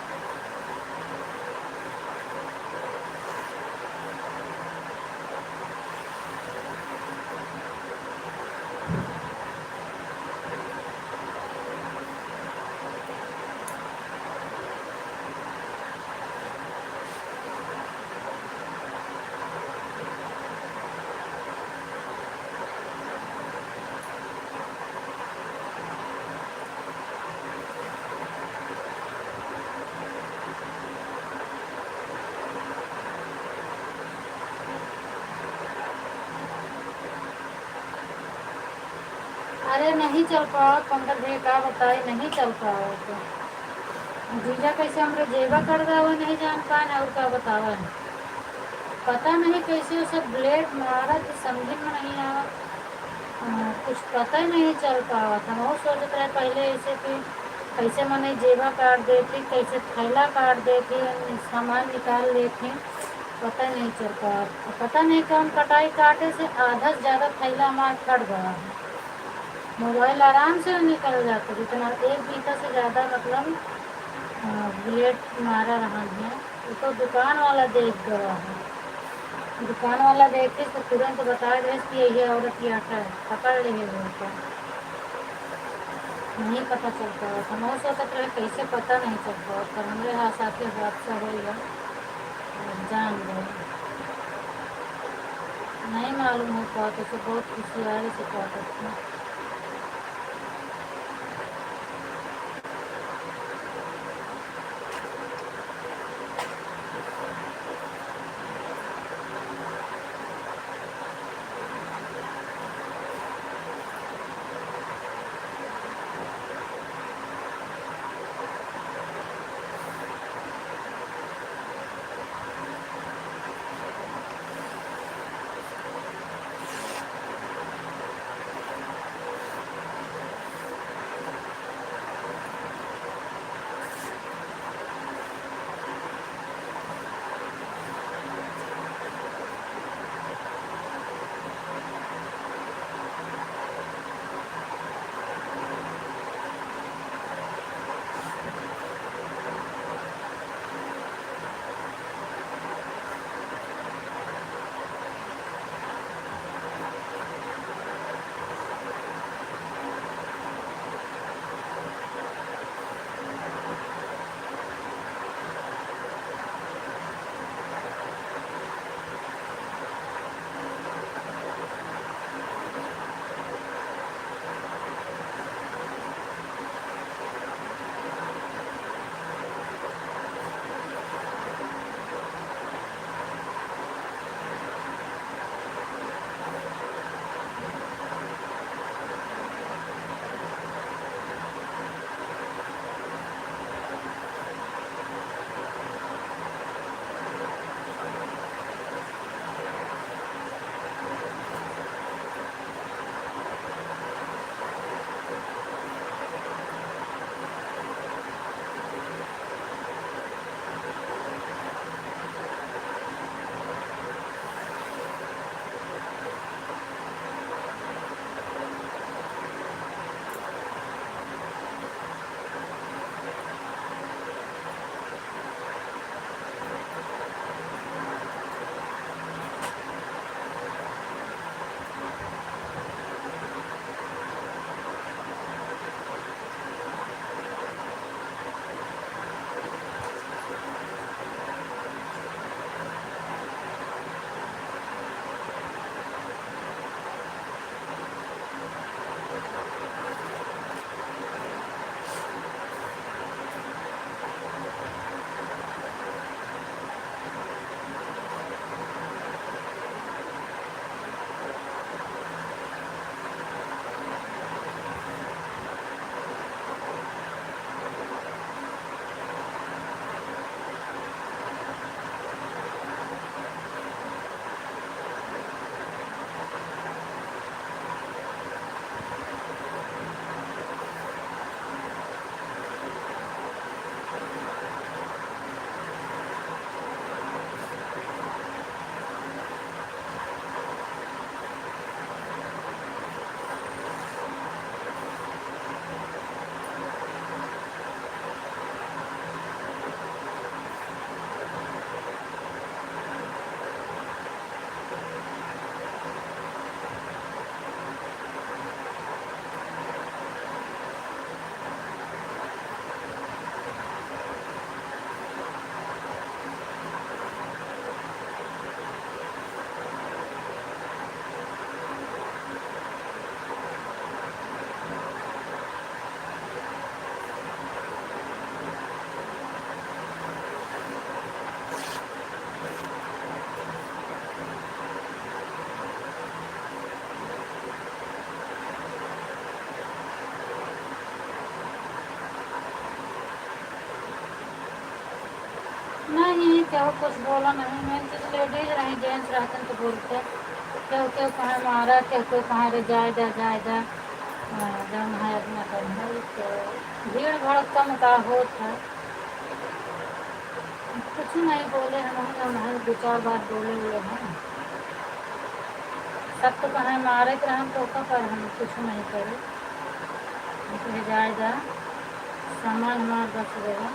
[SPEAKER 1] अरे नहीं चल पाओ पंकज भैया, का बताए नहीं चल पाओ तो जीजा कैसे हमरे जेबा कर रहा वो नहीं जान पाए, और क्या बतावा है, पता नहीं कैसे वो सब ब्लेड मारा कि समझ में नहीं आवा। कुछ पता ही नहीं चल पावा था। बहुत सोचते रहे पहले ऐसे कि कैसे मैंने जेबा काट देती, कैसे थैला काट देती, सामान निकाल लेती, पता नहीं चल पावा। पता नहीं कौन कटाई काटे से आधा से ज़्यादा थैला हमारा कट गया है। मोबाइल आराम से निकल जाता, जितना 1 बीता से ज़्यादा मतलब ब्लेड मारा रहा है। वो तो दुकान वाला देख गया है, दुकान वाला देखे तो तुरंत बता दे कि ये औरत की आटा है, पकड़ लेंगे उनको। नहीं पता चलता है, समझ होता है कैसे पता नहीं चलता, पर हमारे हाथ आके हादसा हो गया, जान गए। नहीं मालूम हो पाता तो बहुत होशियारी से पाते थे। नहीं केहू कुछ बोला नहीं, मैं तो लेडीज रही, जेंट्स रहते तो बोलते। केहू केहू कहाँ मारा, केहू केहू कहाँ रे जायदा जौन है अपना कल है तो भीड़ भड़कम का होता है। कुछ नहीं बोले हम, जौन है दो चार बार बोले हुए हैं। सब तो कहाँ मारे के हम तो पर हम कुछ नहीं करे, लेकिन जायदा सामान हमार बच गया।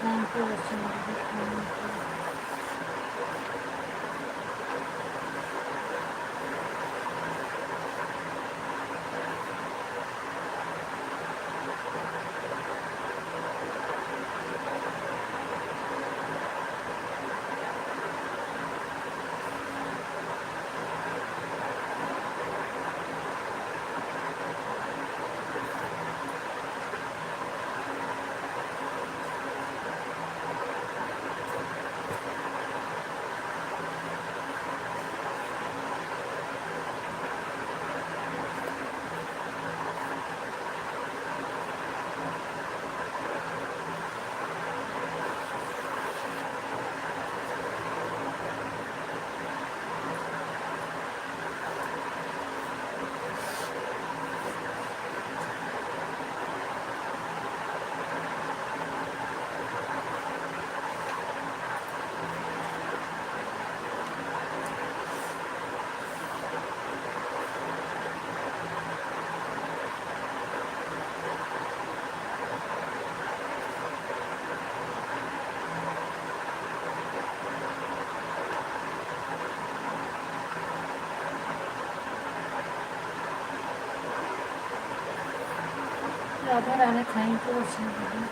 [SPEAKER 1] Thank you, Rachel. Radhe Radhe, thank you Roshni दीदी।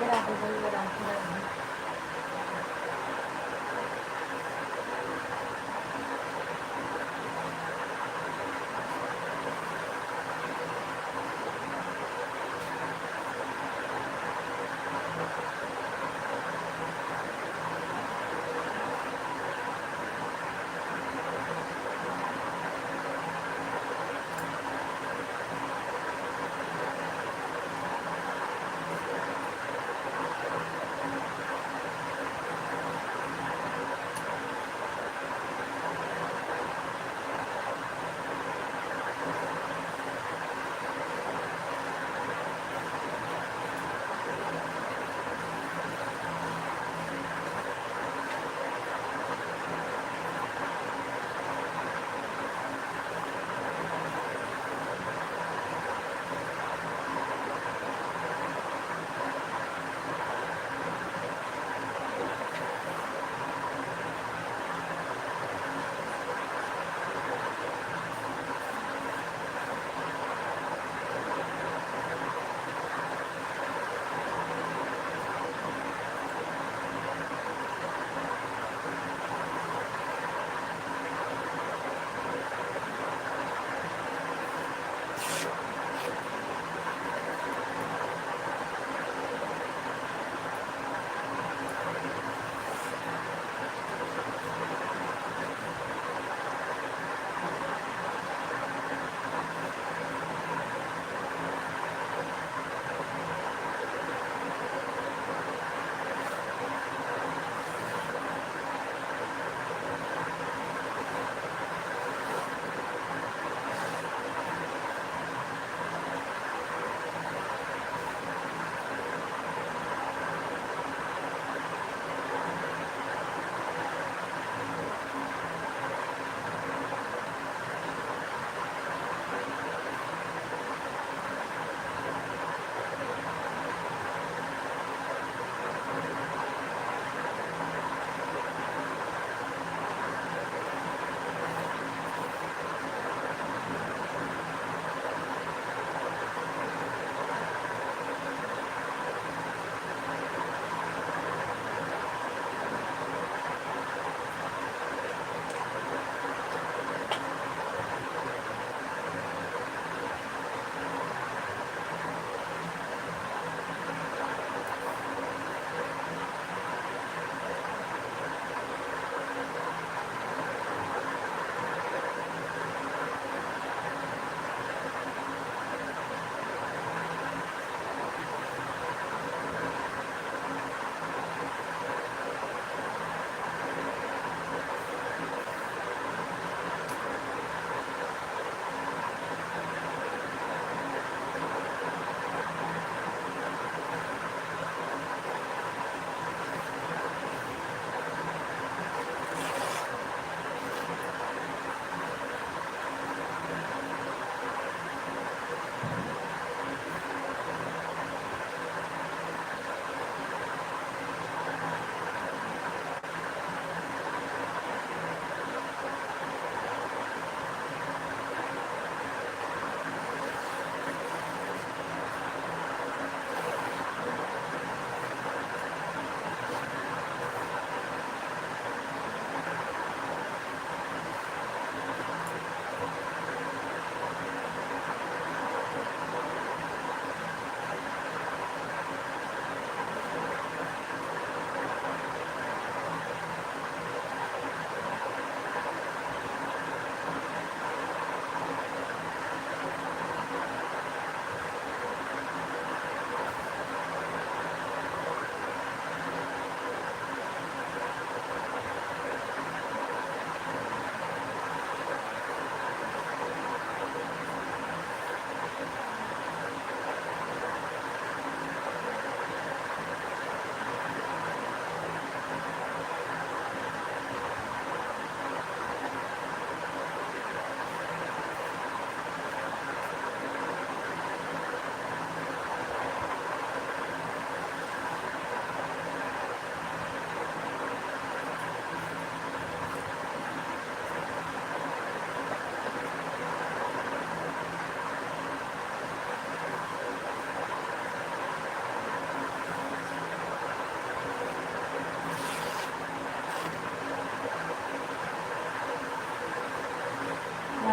[SPEAKER 1] Grabe ba yung walang grabe?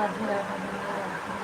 [SPEAKER 1] आधी रात में नहीं रहती है।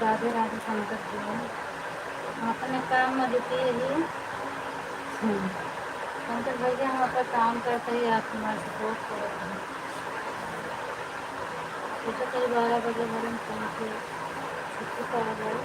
[SPEAKER 1] राधे राधे संकट जी, हम अपने काम में देखिए ही संकट भैया हम अपना काम करते ही आप हमारे सपोर्ट करते हैं। तो कई 12 बजे मैडम फोन से छुट्टी कर गए।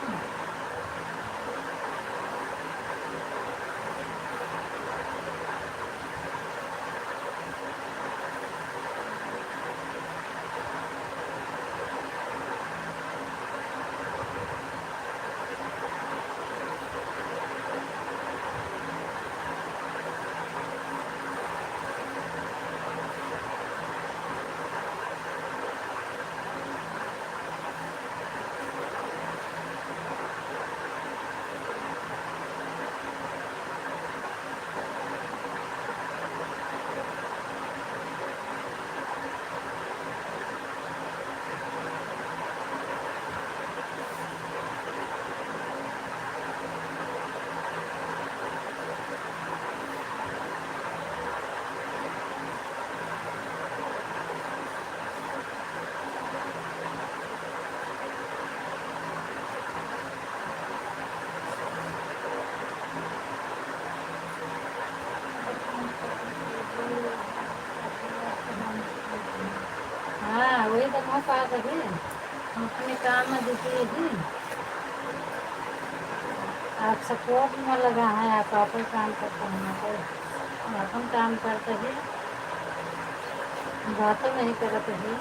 [SPEAKER 1] हाँ वही तो मैं कहा था कि हम अपने काम में देखिए जी, आप सपोर्ट में लगा है, आप अपन काम करते हैं, आप अपन काम करते ही बातें नहीं करते ही।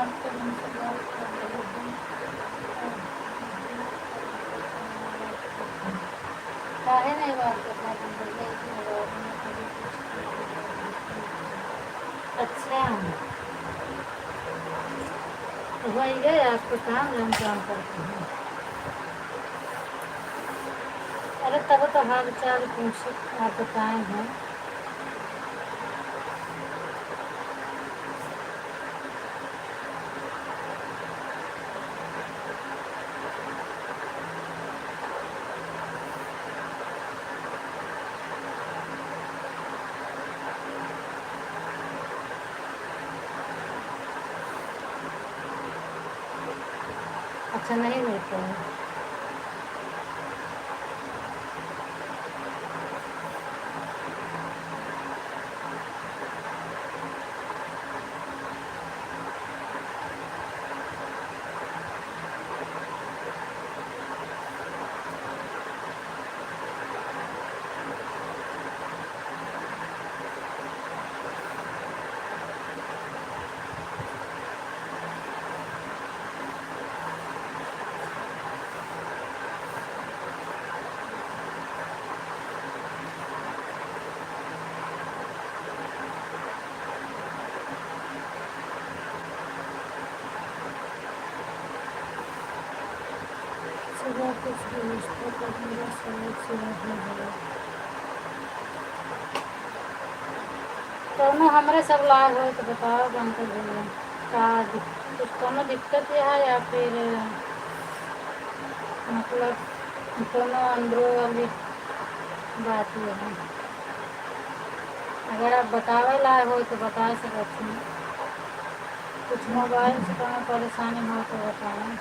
[SPEAKER 1] आपके मन से बात कर रहे हैं। काहे नहीं बात करना तुम लोग एक दिन बाद में कभी कुछ। अच्छा तो वही गए आपको काम हम काम करते हैं। अरे तब तो हाल चाल पूछ आप बताए हैं। अच्छा नहीं मिलता है। सुबह कुछ भी रिश्ते का मेरा समझ से नहीं है। तो हमारे सब लाभ हो तो बताओ बनकर भैया का कुछ कोनो दिक्कत है या फिर मतलब कोनो अंदरों वाली बात ये है। अगर आप बतावे लायक हो तो बता सकते हैं। कुछ मोबाइल से कोनो परेशानी हो तो बताएं।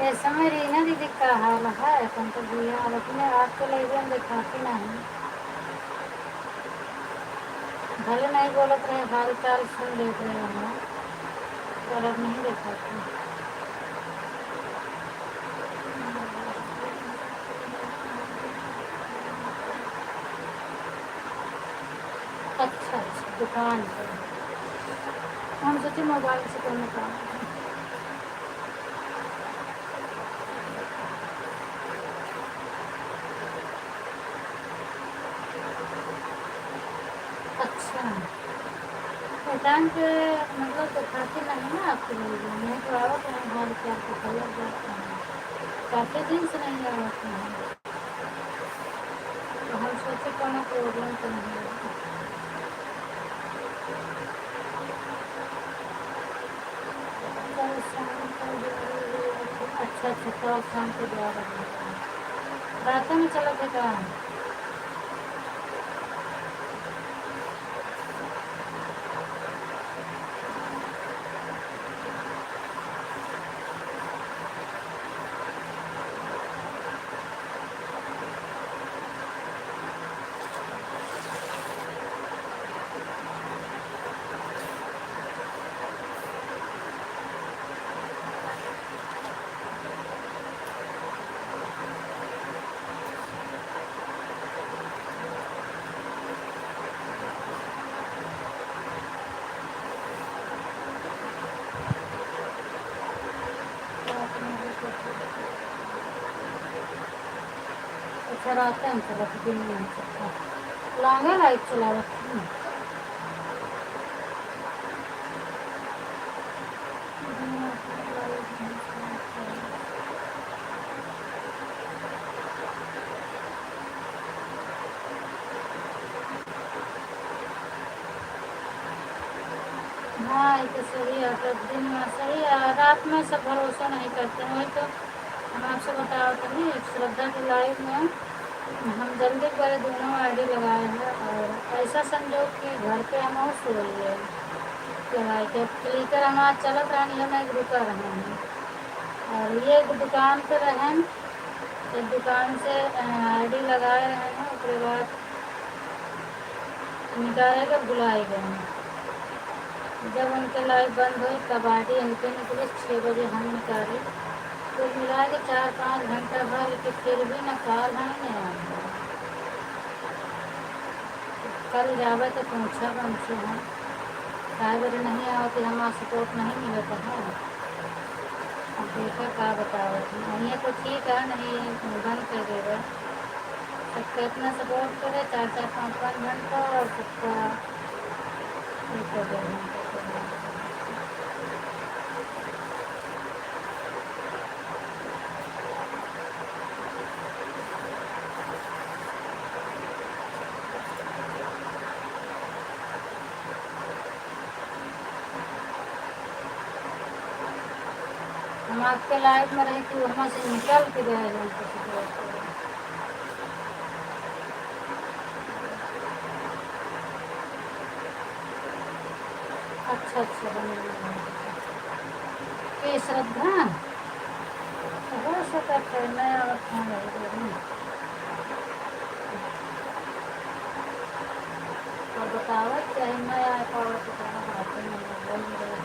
[SPEAKER 1] इस समय रीना दीदी का हाल है अपन तो भैया अपने आप को लेके हम दिखाती नहीं। भले नहीं बोलत रहे हाल चाल सुन लेते रहे हम पर अब नहीं दिखाती। अच्छा अच्छा दुकान पर हम सोचे मोबाइल से करने का। अच्छा टाइम पे मतलब दिखाती नहीं ना आपके लिए नहीं तो आवत नहीं हाल चाल को खबर जाता है। काफ़ी दिन से नहीं आवत है तो हम सोचे कोनो प्रॉब्लम तो नहीं है। कल शाम को अच्छा अच्छा कल शाम को जा रहे हैं रात में चला थे का। अच्छा रात में चला था दिन में नहीं चलता लांगा लाइट चला रखी है। हाँ ये तो सही है तो दिन में सही है रात में सब भरोसा नहीं करते हैं वही तो हम आपसे बताओ तो नहीं श्रद्धा की लाइफ में हम जल्दी पर दोनों आईडी लगाए हैं और ऐसा संजोग कि घर पे हम और सो लिए क्या के क्लिकर हमारा चलत रहनी है नहीं रुका रहे हैं और ये एक दुकान पे रहें एक दुकान से आईडी लगाए रहे हैं उसके बाद निकाले के बुलाए गए हैं। जब उनके लाइट बंद हुई तब आईडी इनके निकली 6 बजे हम निकाले तो मिला के 4-5 घंटा भर लेकिन फिर भी न कॉल नहीं आया। कल जावे तो पूछा हमसे हम काय बजे नहीं आया कि हमारा सपोर्ट नहीं मिलता है। अब देखा क्या बताओ नहीं है तो ठीक है नहीं बंद कर देगा सबका इतना सपोर्ट करे 4-4-5-5 घंटा और सबका 1-1.5 घंटा हम आपके लाइफ में रहे कि वहाँ से निकल के गए हैं हमको सपोर्ट करे। अच्छा अच्छा बने के श्रद्धा हो सकता है नया रखा है और बतावत चाहे नया पावत आते हैं बोल रहे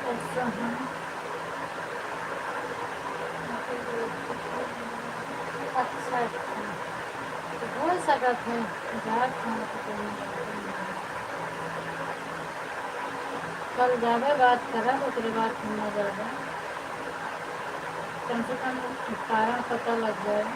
[SPEAKER 1] अच्छा हाँ अच्छा अच्छा तो हो सकत है जात हम कल जावे बात करब उसके बाद हम न जावे कम से कम कारण पता लग जाए।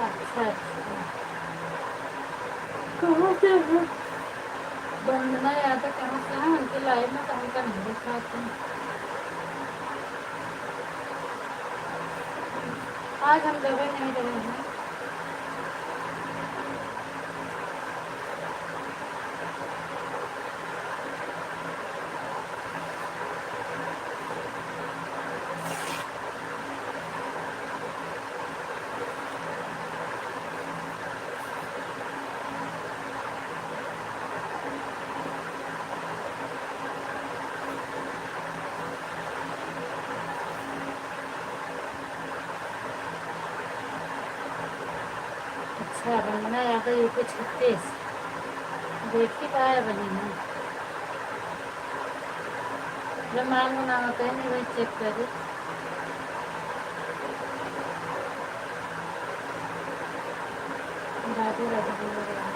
[SPEAKER 1] अच्छा अच्छा कहाँ से है वंदना यादव कहाँ से है उनके लाइव में तो उनका नहीं दिखाते हैं। आज हम जगह नहीं रहे हैं अच्छा वंदना यादव यूपी 36 देखी पाया बनी है जब माल नाम होता है नहीं वही चेक करी राधे राधे बोलो राधे।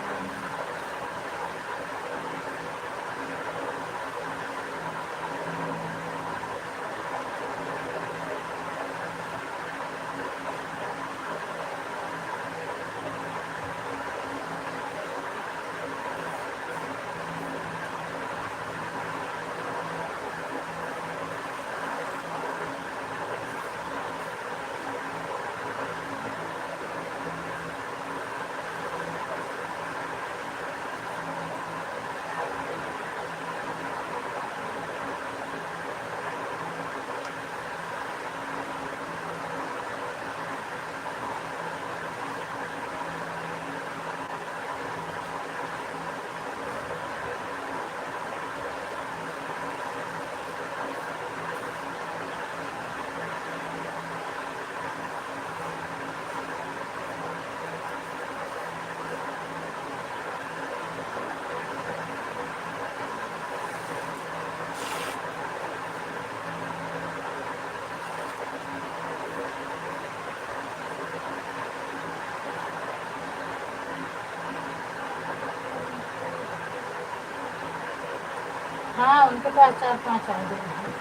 [SPEAKER 1] हाँ उनके पास 4-5 आईडी है।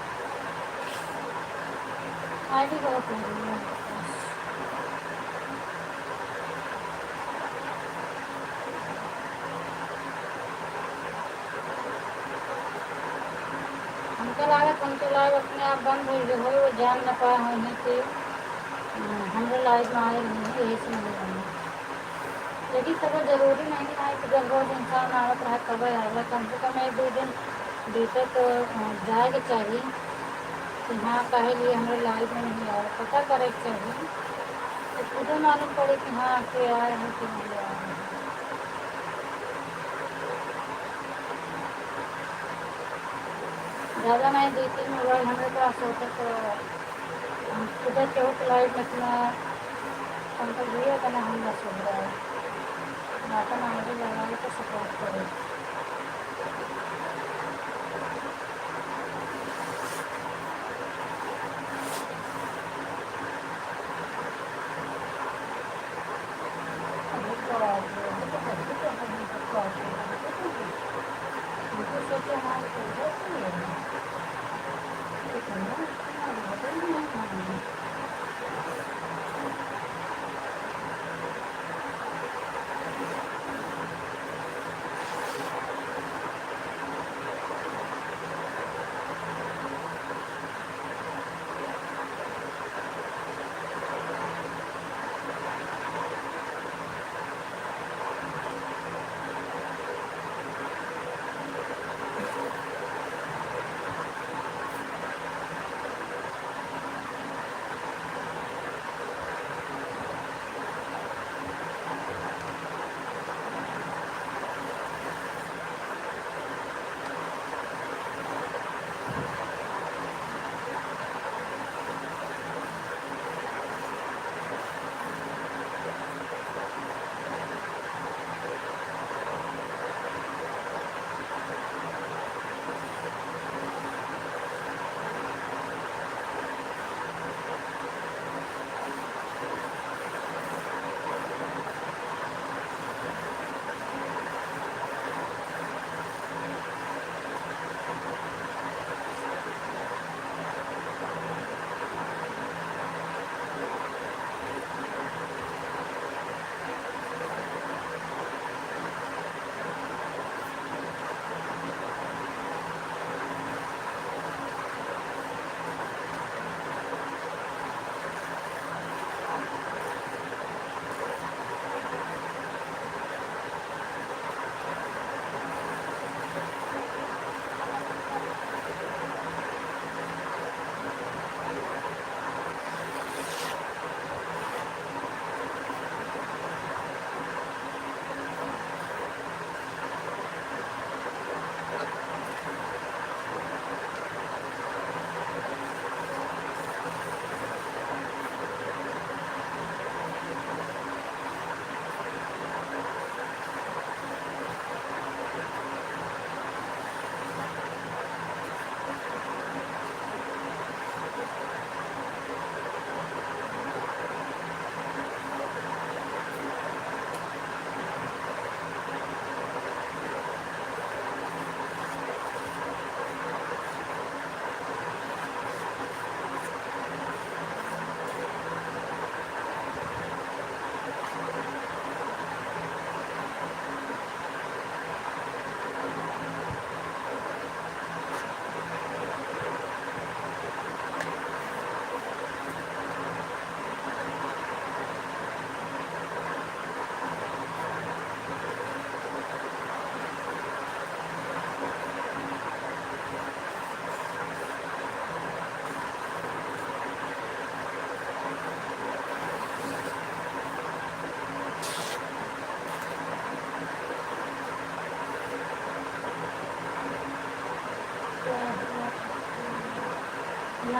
[SPEAKER 1] आईडी बहुत हो रही है उनके पास। उनके लाइव अपने आप बंद हो गए, वो जान न पाए होने कि हमारे लाइव में आए नहीं, यही से मिले बने। लेकिन खबर जरूरी नहीं है कि जब रोज इंसान आवत रहे खबर आएगा, कम से कम 1-2 दिन बीते तो जाएगा चाहिए कि हाँ कहे लिए हमारे लाइव में नहीं आया, पता करे के चाहिए तो खुद मालूम पड़े कि हाँ के आए हैं कि नहीं आए हैं। ज़्यादा नहीं 2-3 मोबाइल हमारे पास होता तो हम सुबह चौक लाइव में अपना संपर्क दिया था ना, हम न सुन रहा है नाटन आगे लगा तो सपोर्ट करे। अभी तो आज तो कैसे कर रहे हैं सबको आज उनको सोचे हमारे को जैसे है तो करना बदल नहीं मानेंगे।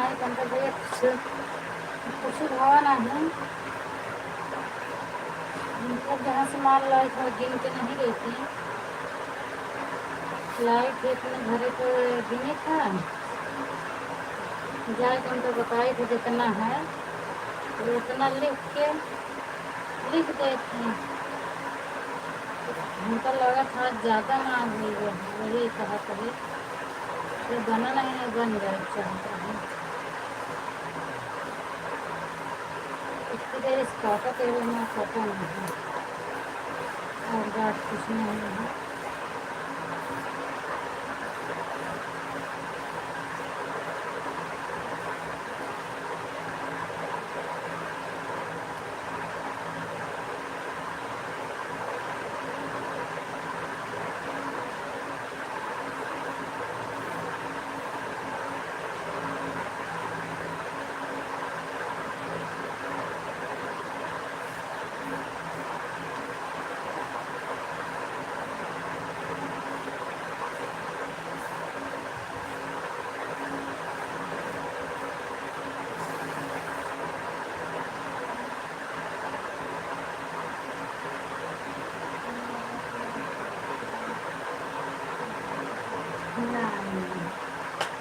[SPEAKER 1] नाही त्यांचा कुछ हुआ नहीं, मतलब जहाँ से माल लाई था गिन के नहीं गई थी, लाई थी अपने घरे को गिने था, जाए तो उनको बताई थी जितना है तो उतना लिख देते हैं। हमको लगा था ज़्यादा मांग हुई है, वही कहा कभी तो बना नहीं है, बन जाए चाहता है इतनी देर इस काका टेबल में पता नहीं है और बात कुछ नहीं है।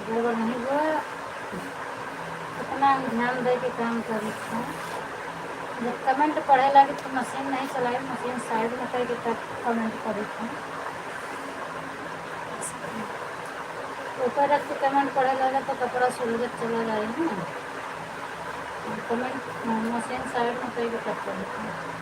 [SPEAKER 1] गड़बड़ नहीं हुआ, इतना ध्यान दे के काम करी था। जब कमेंट पढ़े लगे तो मशीन नहीं चलाई, मशीन साइड में करके तब कमेंट पढ़ी था। ऊपर रख के कमेंट पढ़े लगे तो कपड़ा सुलझत चला जाए ना, कमेंट मशीन साइड में करके तब पढ़ी था।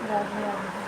[SPEAKER 1] राधे राधे।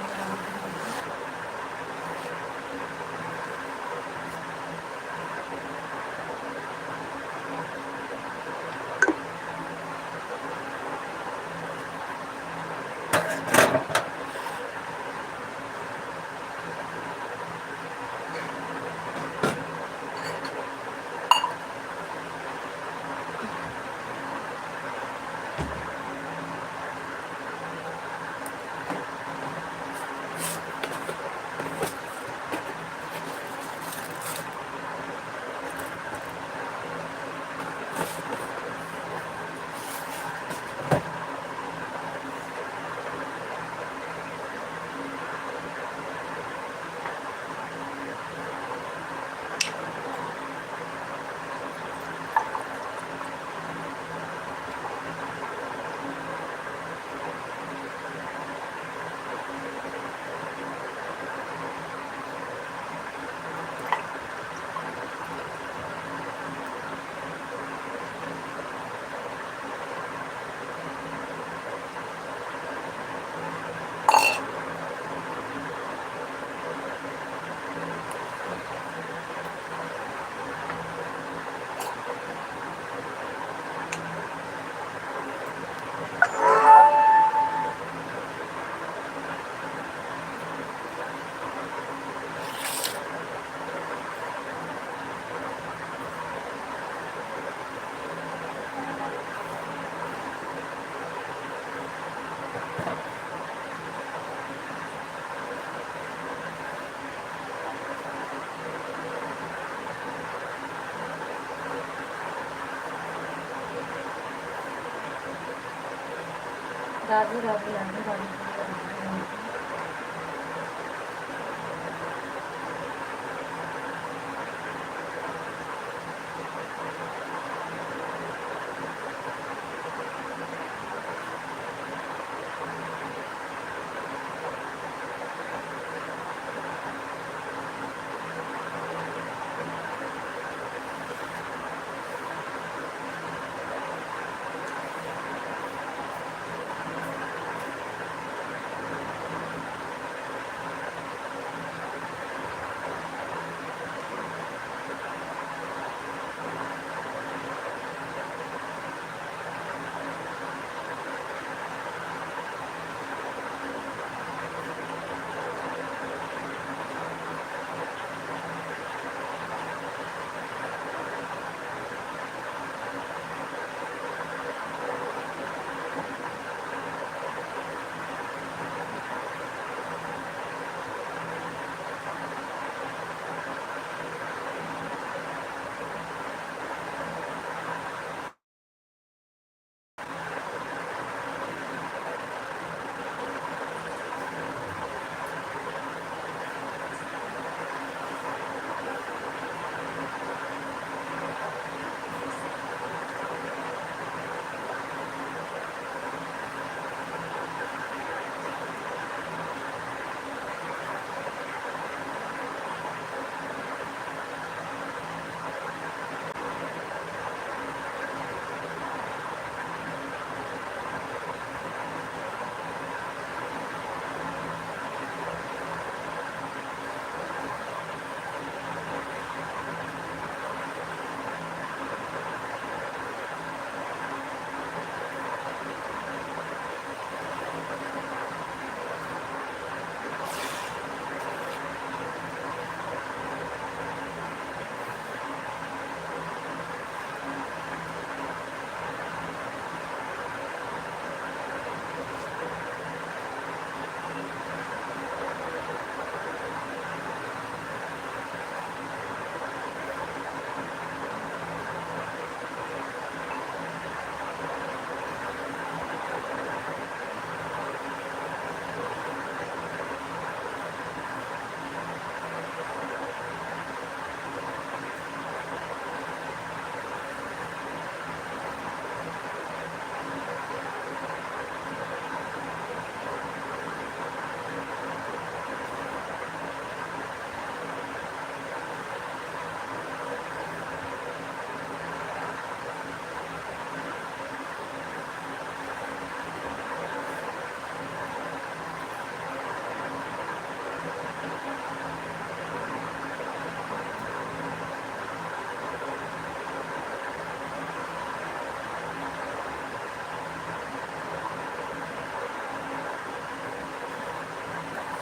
[SPEAKER 1] राधे राधे राधे राधे।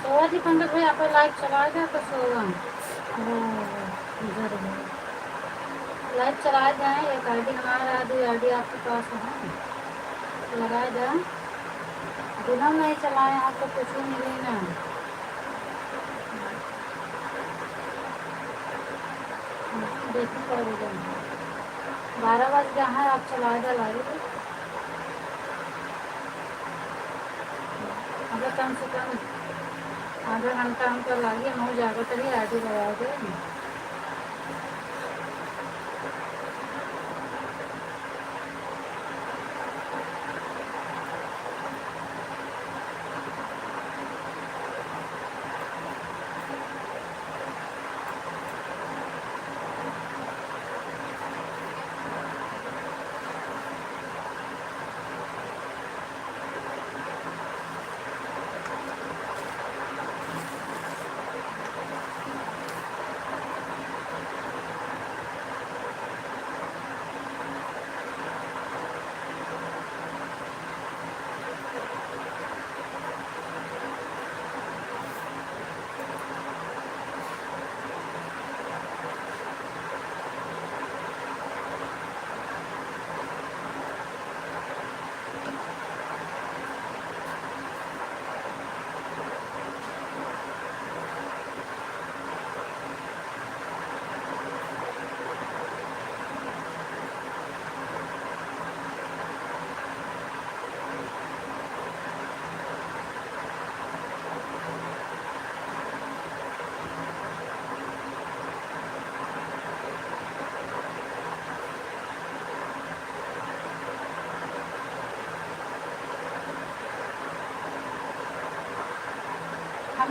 [SPEAKER 1] सोआ जी पंकज भाई आप लाइव चलाएगा तो सोगा वो इधर है लाइव चलाए जाए। एक आईडी हमारा आईडी आपके पास है लगाए जाए। बिना नहीं चलाए आपको कुछ भी मिलेगा। देखिए पड़ेगा 12 बज गया है आप चलाए जा लाइव। अगर कम से कम आधा घंटा हमको लागे हम हो जाएगा तभी आईडी लगा दे।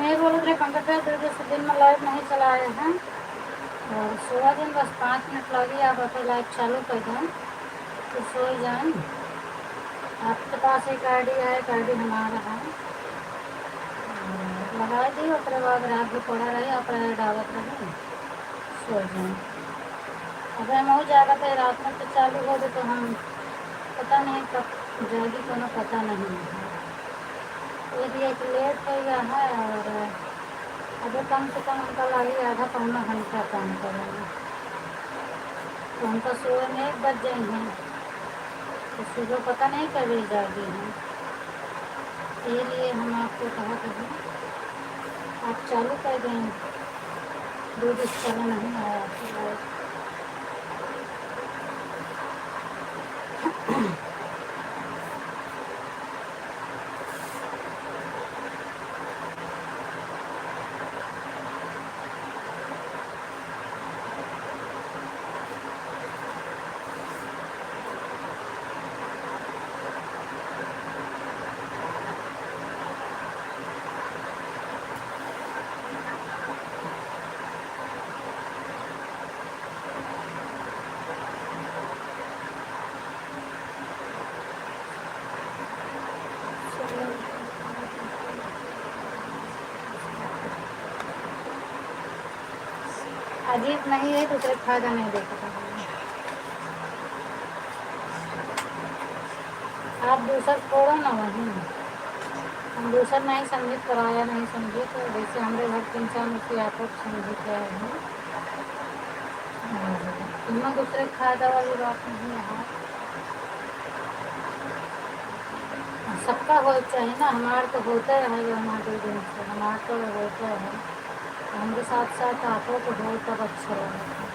[SPEAKER 1] मैं बोल रहे पंकज भाई दो से दिन में लाइट नहीं चलाए हैं और 16 दिन बस 5 मिनट लगी। आप अपने लाइट चालू कर दें तो सो जाए। आपके पास एक आईडी है, एक आईडी हमारा है, लगा दी। उसके बाद रात भी पड़ा रही, अपना डालत रही, सो जाए। अगर हम हो जाएगा तो रात में तो चालू हो गए तो हम पता नहीं कब जाएगी, कोनो पता नहीं है। एक लेट हो गया है और अभी कम से कम उनका लगी आधा पौना घंटा काम करेंगे तो उनका सोए में 1 बज जाएंगे तो सुबह पता नहीं कभी जागी हैं। इसलिए हम आपको कहा कि आप चालू कर दें, 2 दिन चला नहीं आया आपकी लाइट। अजीब नहीं है, दूसरे फायदा नहीं देखता। आप दूसर छोड़ो ना वहीं, हम दूसर नहीं समझे, कराया नहीं समझे तो जैसे हमारे घर के इंसान उसकी आप समझे क्या है। इनमें दूसरे फायदा वाली बात नहीं है। सबका हो चाहिए ना, हमारे तो होता है जो हमारे दिन से हमारा तो होता है। हमारे साथ साथ आपको तो हो तब अच्छा लगता है।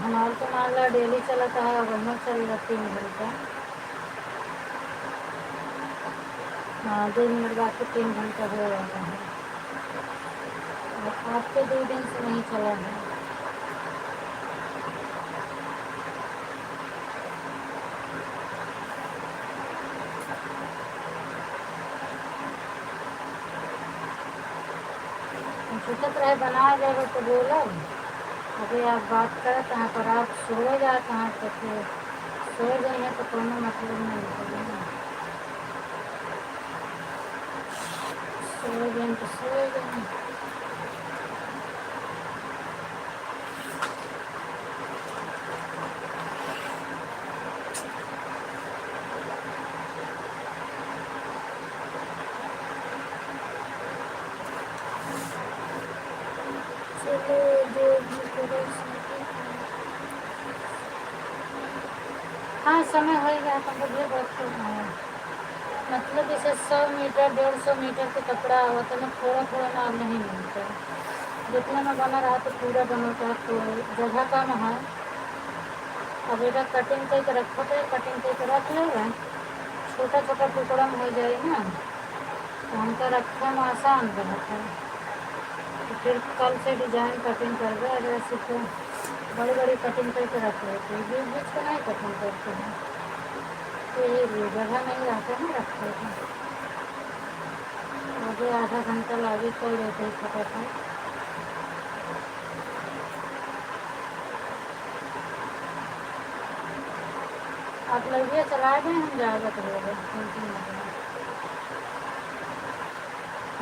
[SPEAKER 1] हमारे तो मान लो डेली चलाता है, अब चल रहा 3 घंटा। हाँ 2 मिनट बाद तो 3 घंटा हो जाता है। और आपके 2 दिन से नहीं चला है। सोचत रहे बना जाएगा तो बोलो, अभी आप बात करते हैं पर आप सो जाते हैं तो फिर सो जाइए तो कोनो मतलब नहीं निकलेगा। सो जाए तो सो जाए। हाँ समय हो गया तो मुझे बहुत है। मतलब जैसे 100 मीटर 150 मीटर के कपड़ा हुआ तो मैं थोड़ा थोड़ा नाम नहीं मिलता। जितना में बना रहा तो पूरा बनता है तो जगह कम है। अब एक कटिंग करके रखो तो कटिंग करके रख लेगा, छोटा छोटा टुकड़ा में हो जाए ना तो हमका रखने में आसान रहता है। तो फिर कल से डिजाइन कटिंग कर दे, अगर ऐसे तो बड़ी बड़ी कटिंग करके रख लेते हैं, बीच बीच को नहीं कटिंग करते हैं तो ये जगह नहीं रहता है ना रखते हैं। मुझे आधा घंटा लगे कर लेते हैं फटाफट। आप लड़िया चला दें, हम ज़्यादा करेंगे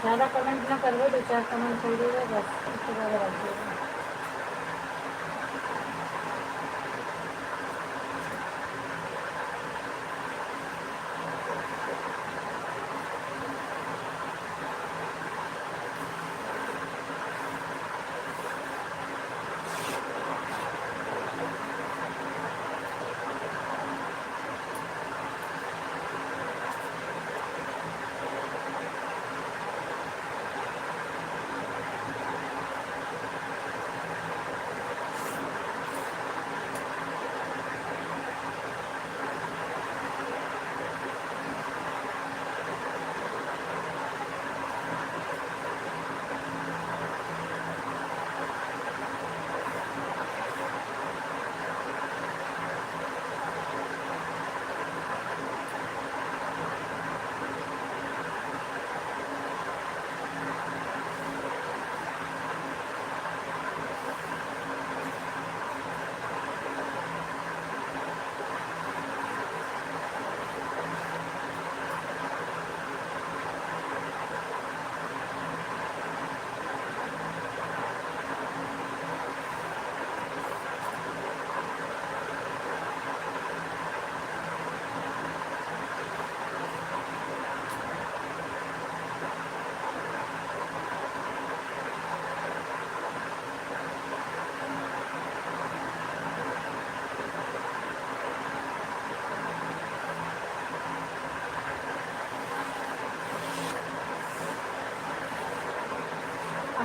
[SPEAKER 1] ज़्यादा कमेंट ना करो, 2-4 कमेंट कर दीजिएगा बस, उसके बाद रख दीजिएगा।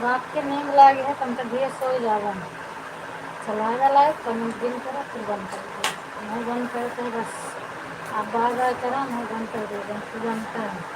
[SPEAKER 1] रात के नींद लागे है तुम तो धीरे सो जावा चलाएगा लाइट तो हम दिन करा फिर बंद कर दो नहीं बंद करते बस आप बार बार करा नहीं बंद कर देगा तो बनता है।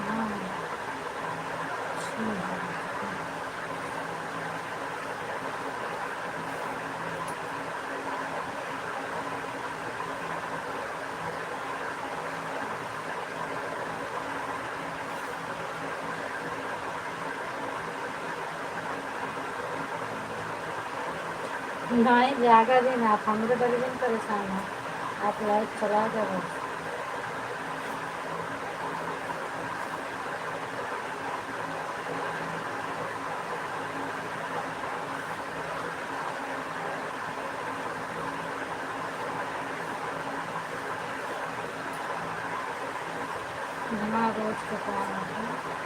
[SPEAKER 1] हाँ ठीक है। नहीं जागा दिन आप हमरे बड़े दिन परेशान है आप लाइट चला दो बस। हाँ रोज के काम है।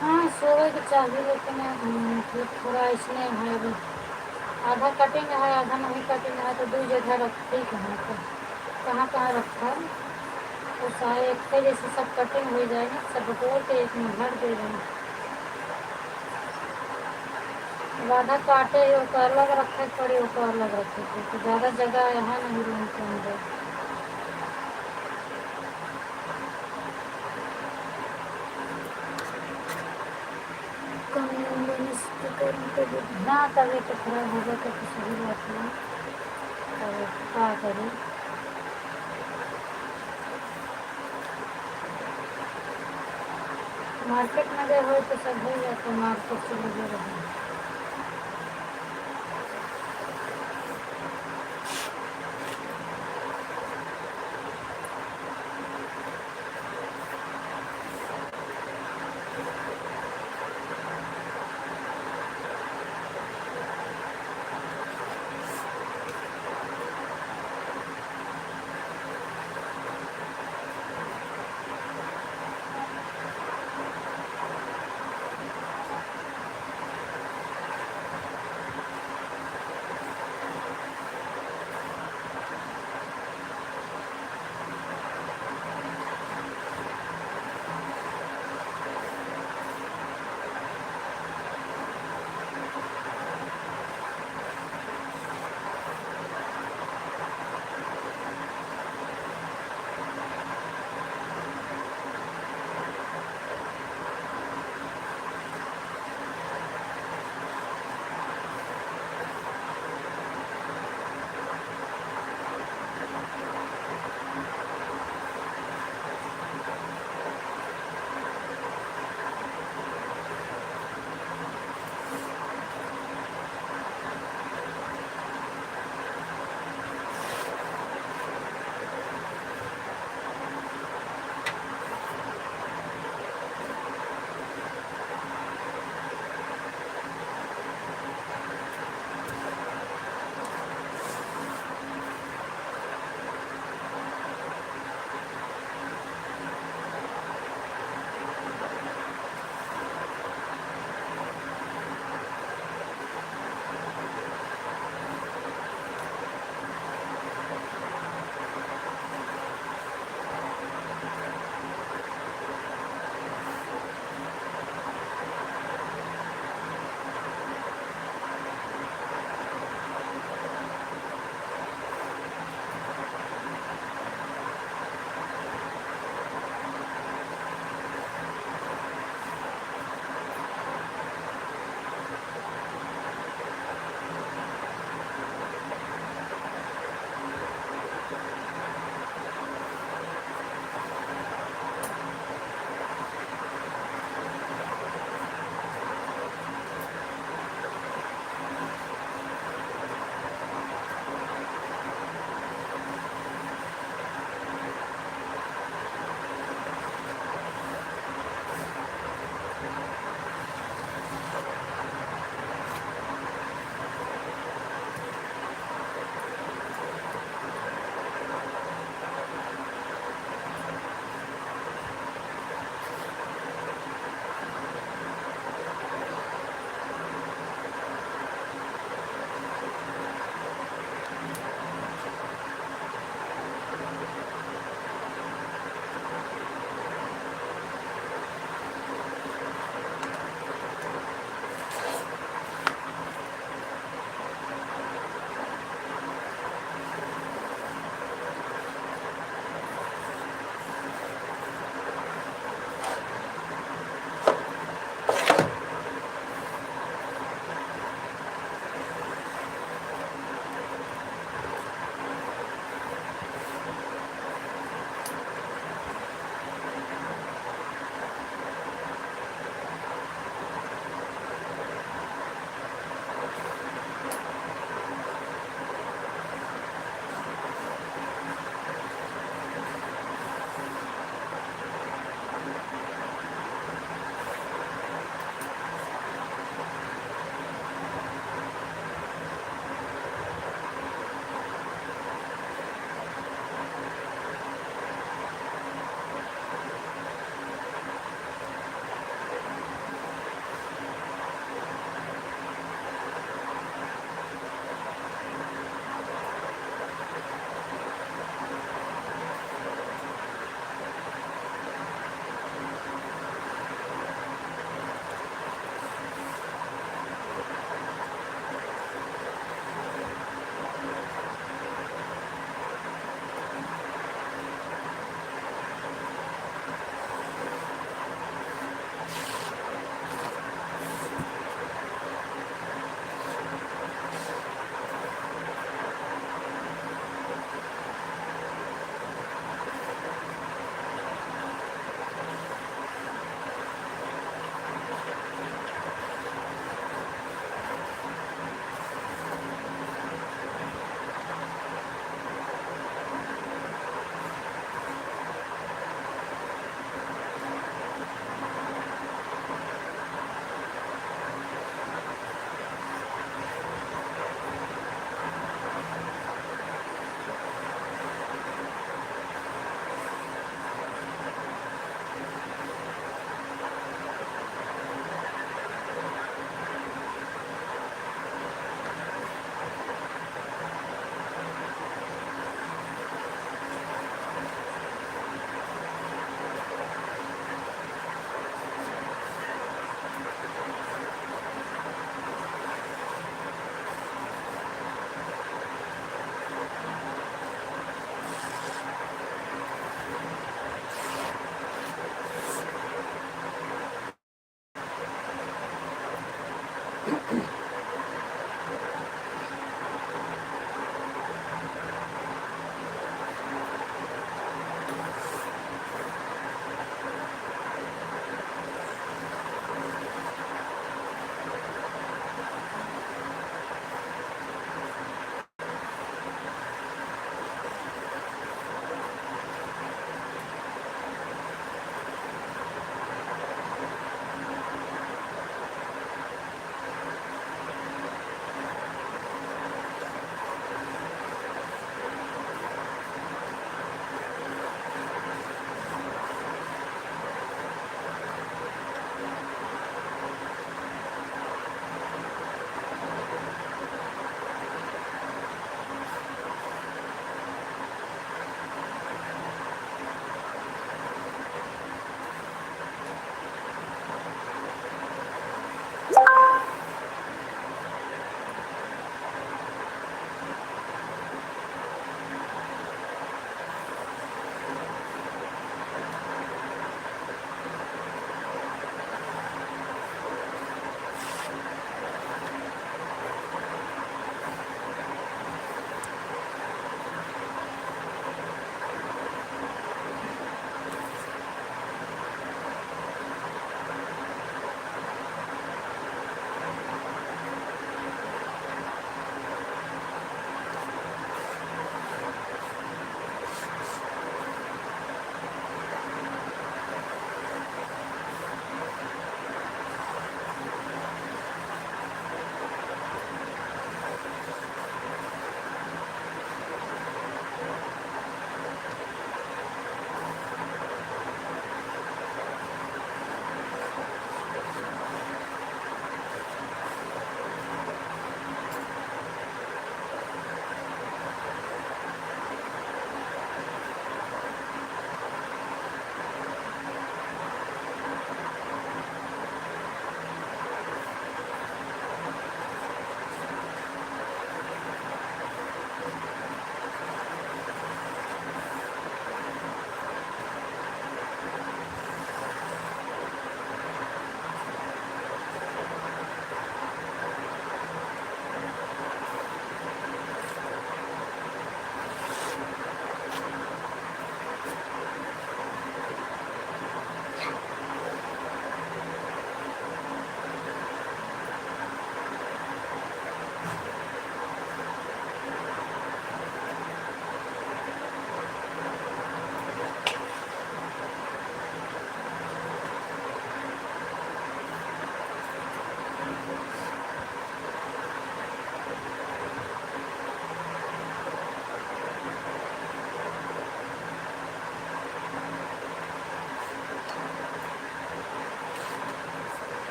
[SPEAKER 1] हाँ सोए के चाहिए लेकिन फिर थोड़ा इसमें है अभी आधा कटिंग है आधा नहीं कटिंग है तो दो जगह रखते ही कहाँ पर कहाँ कहाँ रखा है तो सारे एक थे जैसे सब कटिंग हो जाएगा सब बटोर के एक में भर दे देंगे। अब आधा काटे ओका अलग रखे पड़े ओका अलग रखे थे तो ज़्यादा जगह यहाँ नहीं रूम के अंदर। हाँ तभी तो खराब होगा तो सही बात नहीं अब क्या करें। मार्केट में गए हो तो सब हो जाता मार्केट से लगे रहे।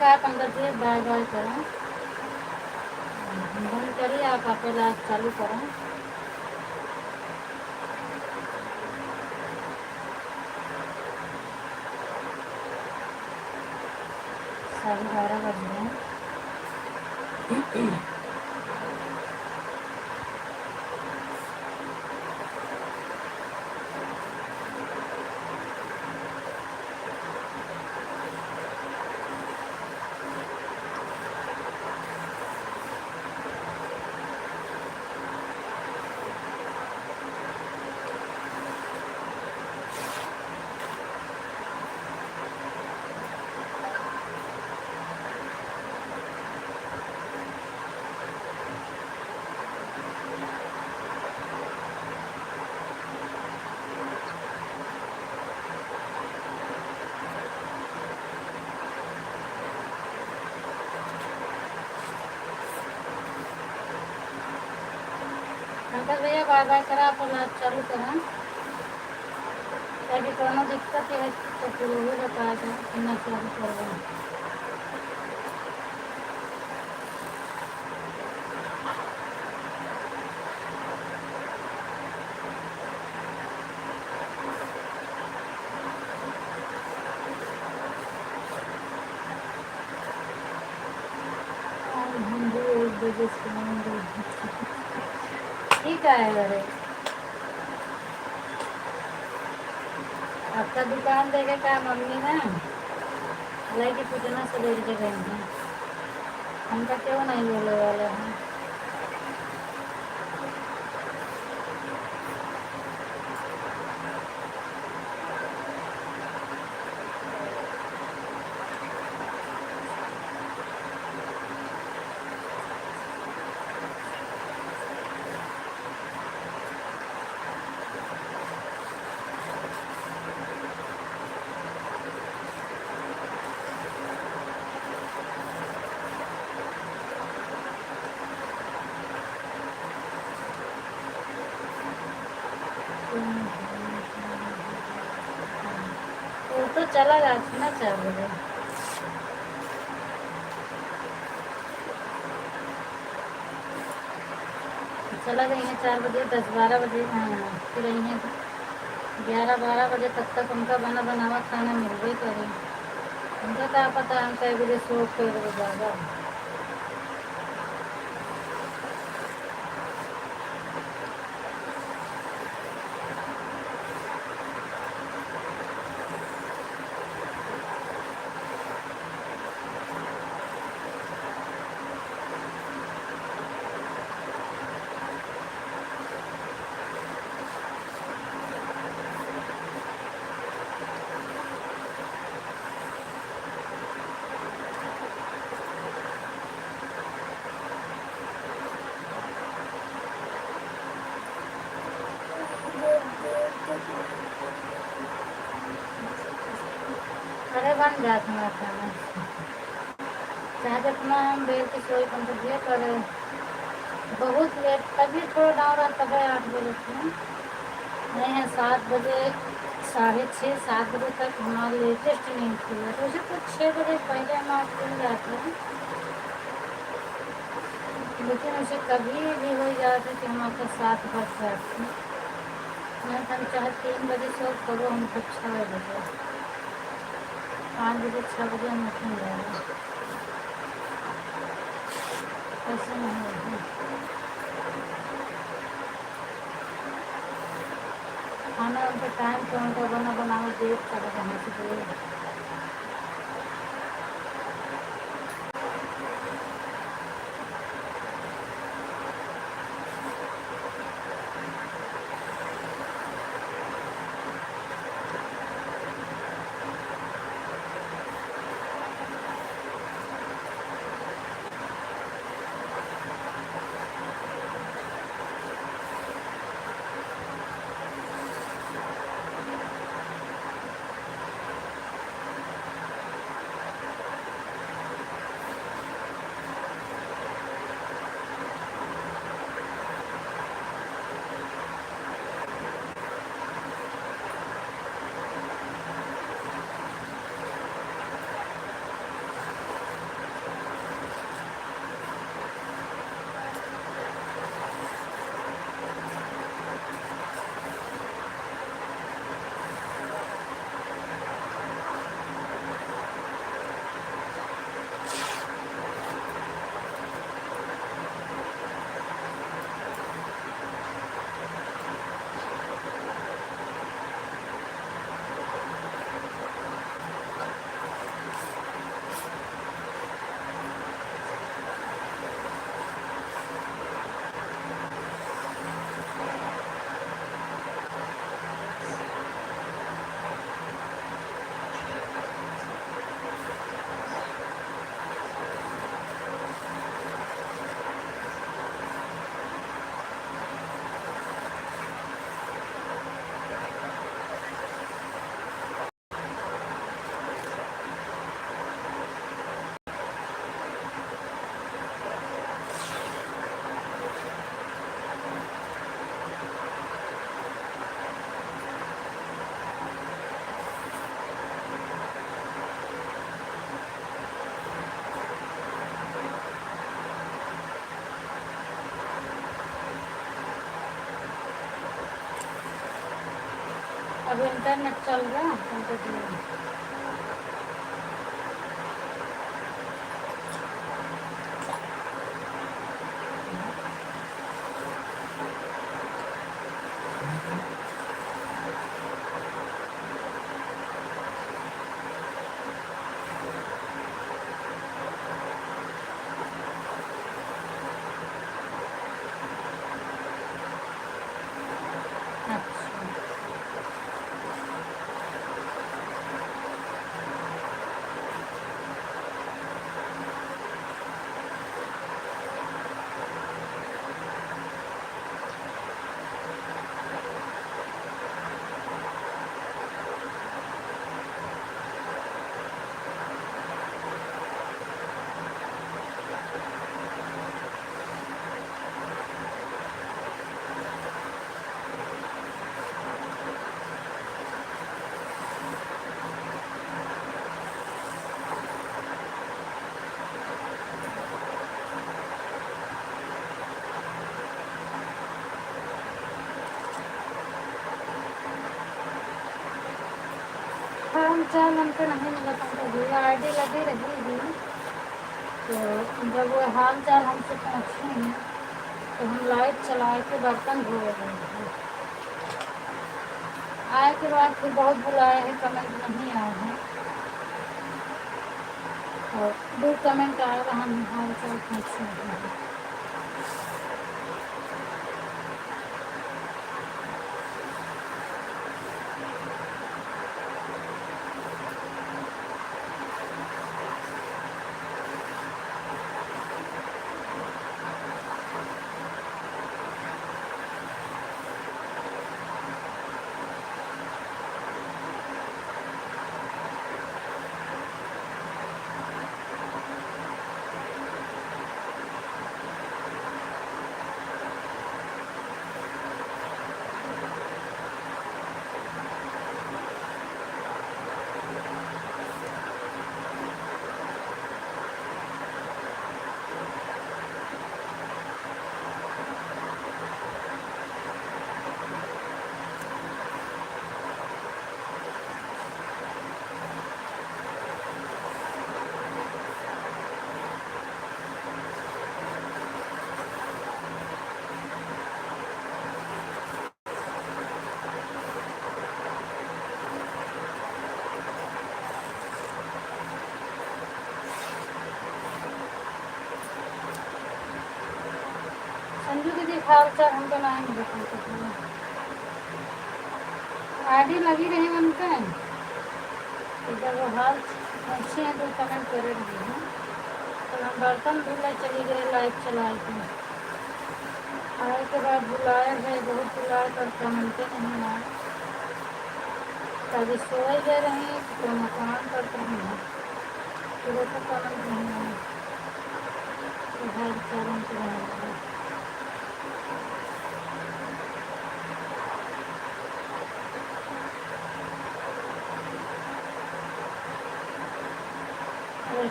[SPEAKER 1] कहा पंकज जी बाय बाय करें, बंद करिए आप पहले आज चालू करें। साढ़े 12 बज गए हैं। पंकज भैया बाय बाय करा, अपन आज चालू करें। यदि कोनो दिक्कत है तो फिर वही बता दें, मैं चालू कर दूँ। हम भी 1 बजे सुनेंगे। ठीक है अरे आपका दुकान देखे क्या मम्मी ने लाई की पिटना से लेट के गए हैं, हमका क्यों नहीं बोले वाले हैं। वो तो चला जाता ना 4 बजे। चला जाएंगे 4 बजे 10-12 बजे, हाँ फिर रहेंगे 11-12 बजे तक उनका बना बनावा खाना मिल गई करे। उनका क्या पता हम कई बजे सो कर ज़्यादा। अरे बन जाता हमारा खाना, चाहे जितना हम बेर की सोई बन दिए पर बहुत लेट तभी थोड़ा डाउन रहा तब 8 बजे से नहीं है 7 बजे 6:30-7 बजे तक हमारा लेटेस्ट नींद खुल है, तो उसे कुछ 6 बजे पहले हम आज खुल जाते हैं, लेकिन उसे कभी भी हो जाता कि हम आपको 7 बज जाते हैं। मैं हम चाहे 3 बजे सो करो हमको 6 बजे 5 बजे 6 बजे हम उठ जाएंगे, ऐसे नहीं होता। खाना उनका टाइम तो उनका बनाओ देख कर कहाँ से दे। अब इंटरनेट चल रहा है कंटिन्यू। अच्छा, हाल चाल हमको नहीं मिला, तुमको भैया आईडी लगी रहेगी तो जब वो हाल चाल हमसे पूछेंगे तो हम लाइट चला के बर्तन धो रहे हैं। आए के बाद फिर बहुत बुलाए हैं, कमेंट नहीं आए हैं और 2 कमेंट आएगा हम हाल चाल पूछ रहे हैं। संजू दीदी हाल चाल हम बनाएंगे देखो, आईडी लगी रही मन पे तो जब वो हाल पूछे हैं तो कमेंट करे रही हैं। तो हम बर्तन धुलने चली गए लाइट चला के, आए के बाद बुलाए है, बहुत बुलाए पर कमेंटे नहीं आए। कभी सोए गए रही तो मकान करते हैं फिर वो तो कमेंट नहीं आए तो हाल चाल हमको रहेगा।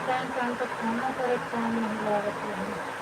[SPEAKER 1] टाइम पर खाना पर एक टाइम नहीं लागत है।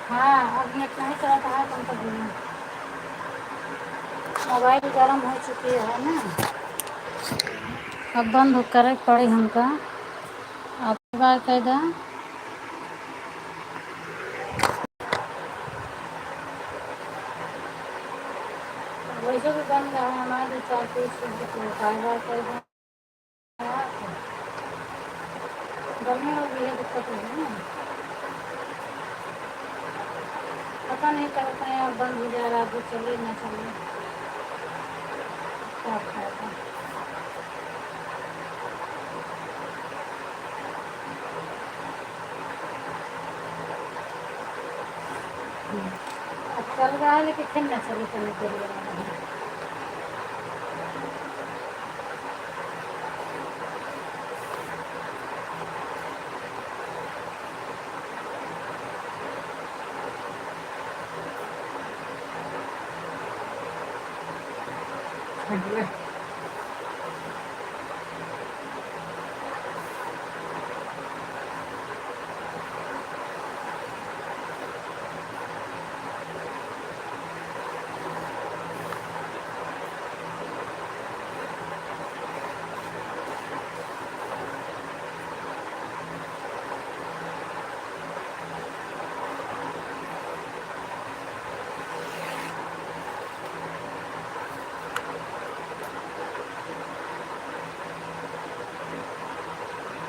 [SPEAKER 1] हाँ अब नेट नहीं चलाता है कम कर दूँगा। मोबाइल गर्म हो चुकी है ना, अब बंद करे पड़ी हमका। आप बार कह दें वैसे भी बन गया है हमारे 2-4 पीस बार बार कह दें। गर्मी में भी है दिक्कत है ना, पता नहीं चलता है अब बंद हो जा रहा है, चलिए ना चलिए क्या फायदा। अब चल रहा है लेकिन फिर न चले चलने के लिए।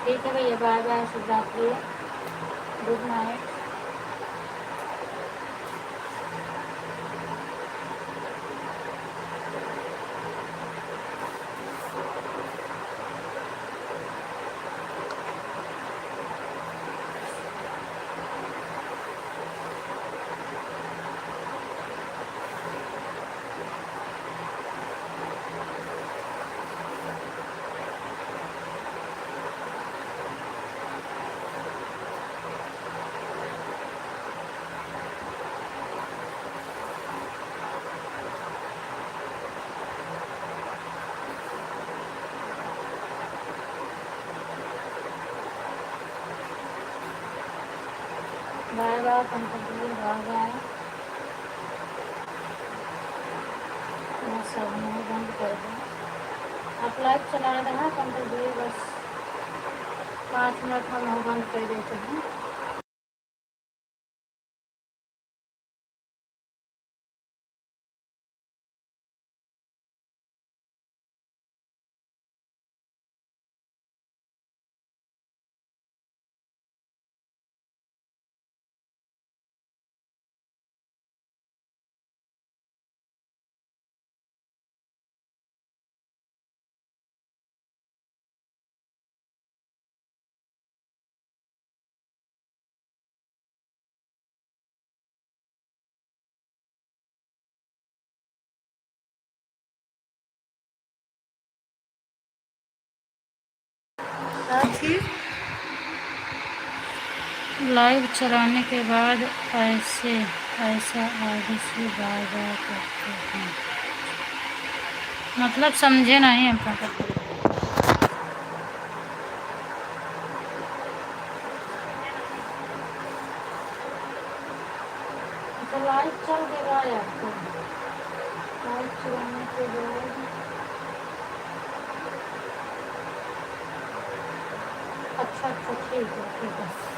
[SPEAKER 1] ठीक है भैया, बाय बाय, शुभ रात्रि, good night. Bye bye, continue bye bye. मैं सब मुँह बंद कर दूँ। आप लाइव चला रहे हैं कंटिन्यू, बस 5 मिनट में मुँह बंद कर देते हैं। ताकि लाइव चलाने के बाद ऐसा आगे से बार बार करते हैं, मतलब समझे नहीं हम क्या करते हैं। तो लाइव चल देगा आपको, लाइव चलाने के बाद अच्छा अच्छा ठीक है ठीक है।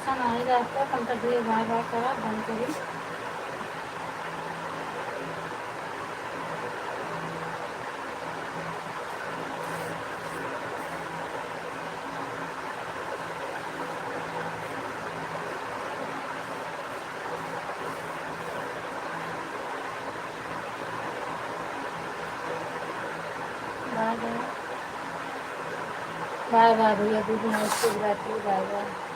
[SPEAKER 1] पैसा नाही जास्त पण कधी बाय बाय करा बंद करी बाय बाय बाय बाय भैया गुड नाइट शुभ रात्रि बाय बाय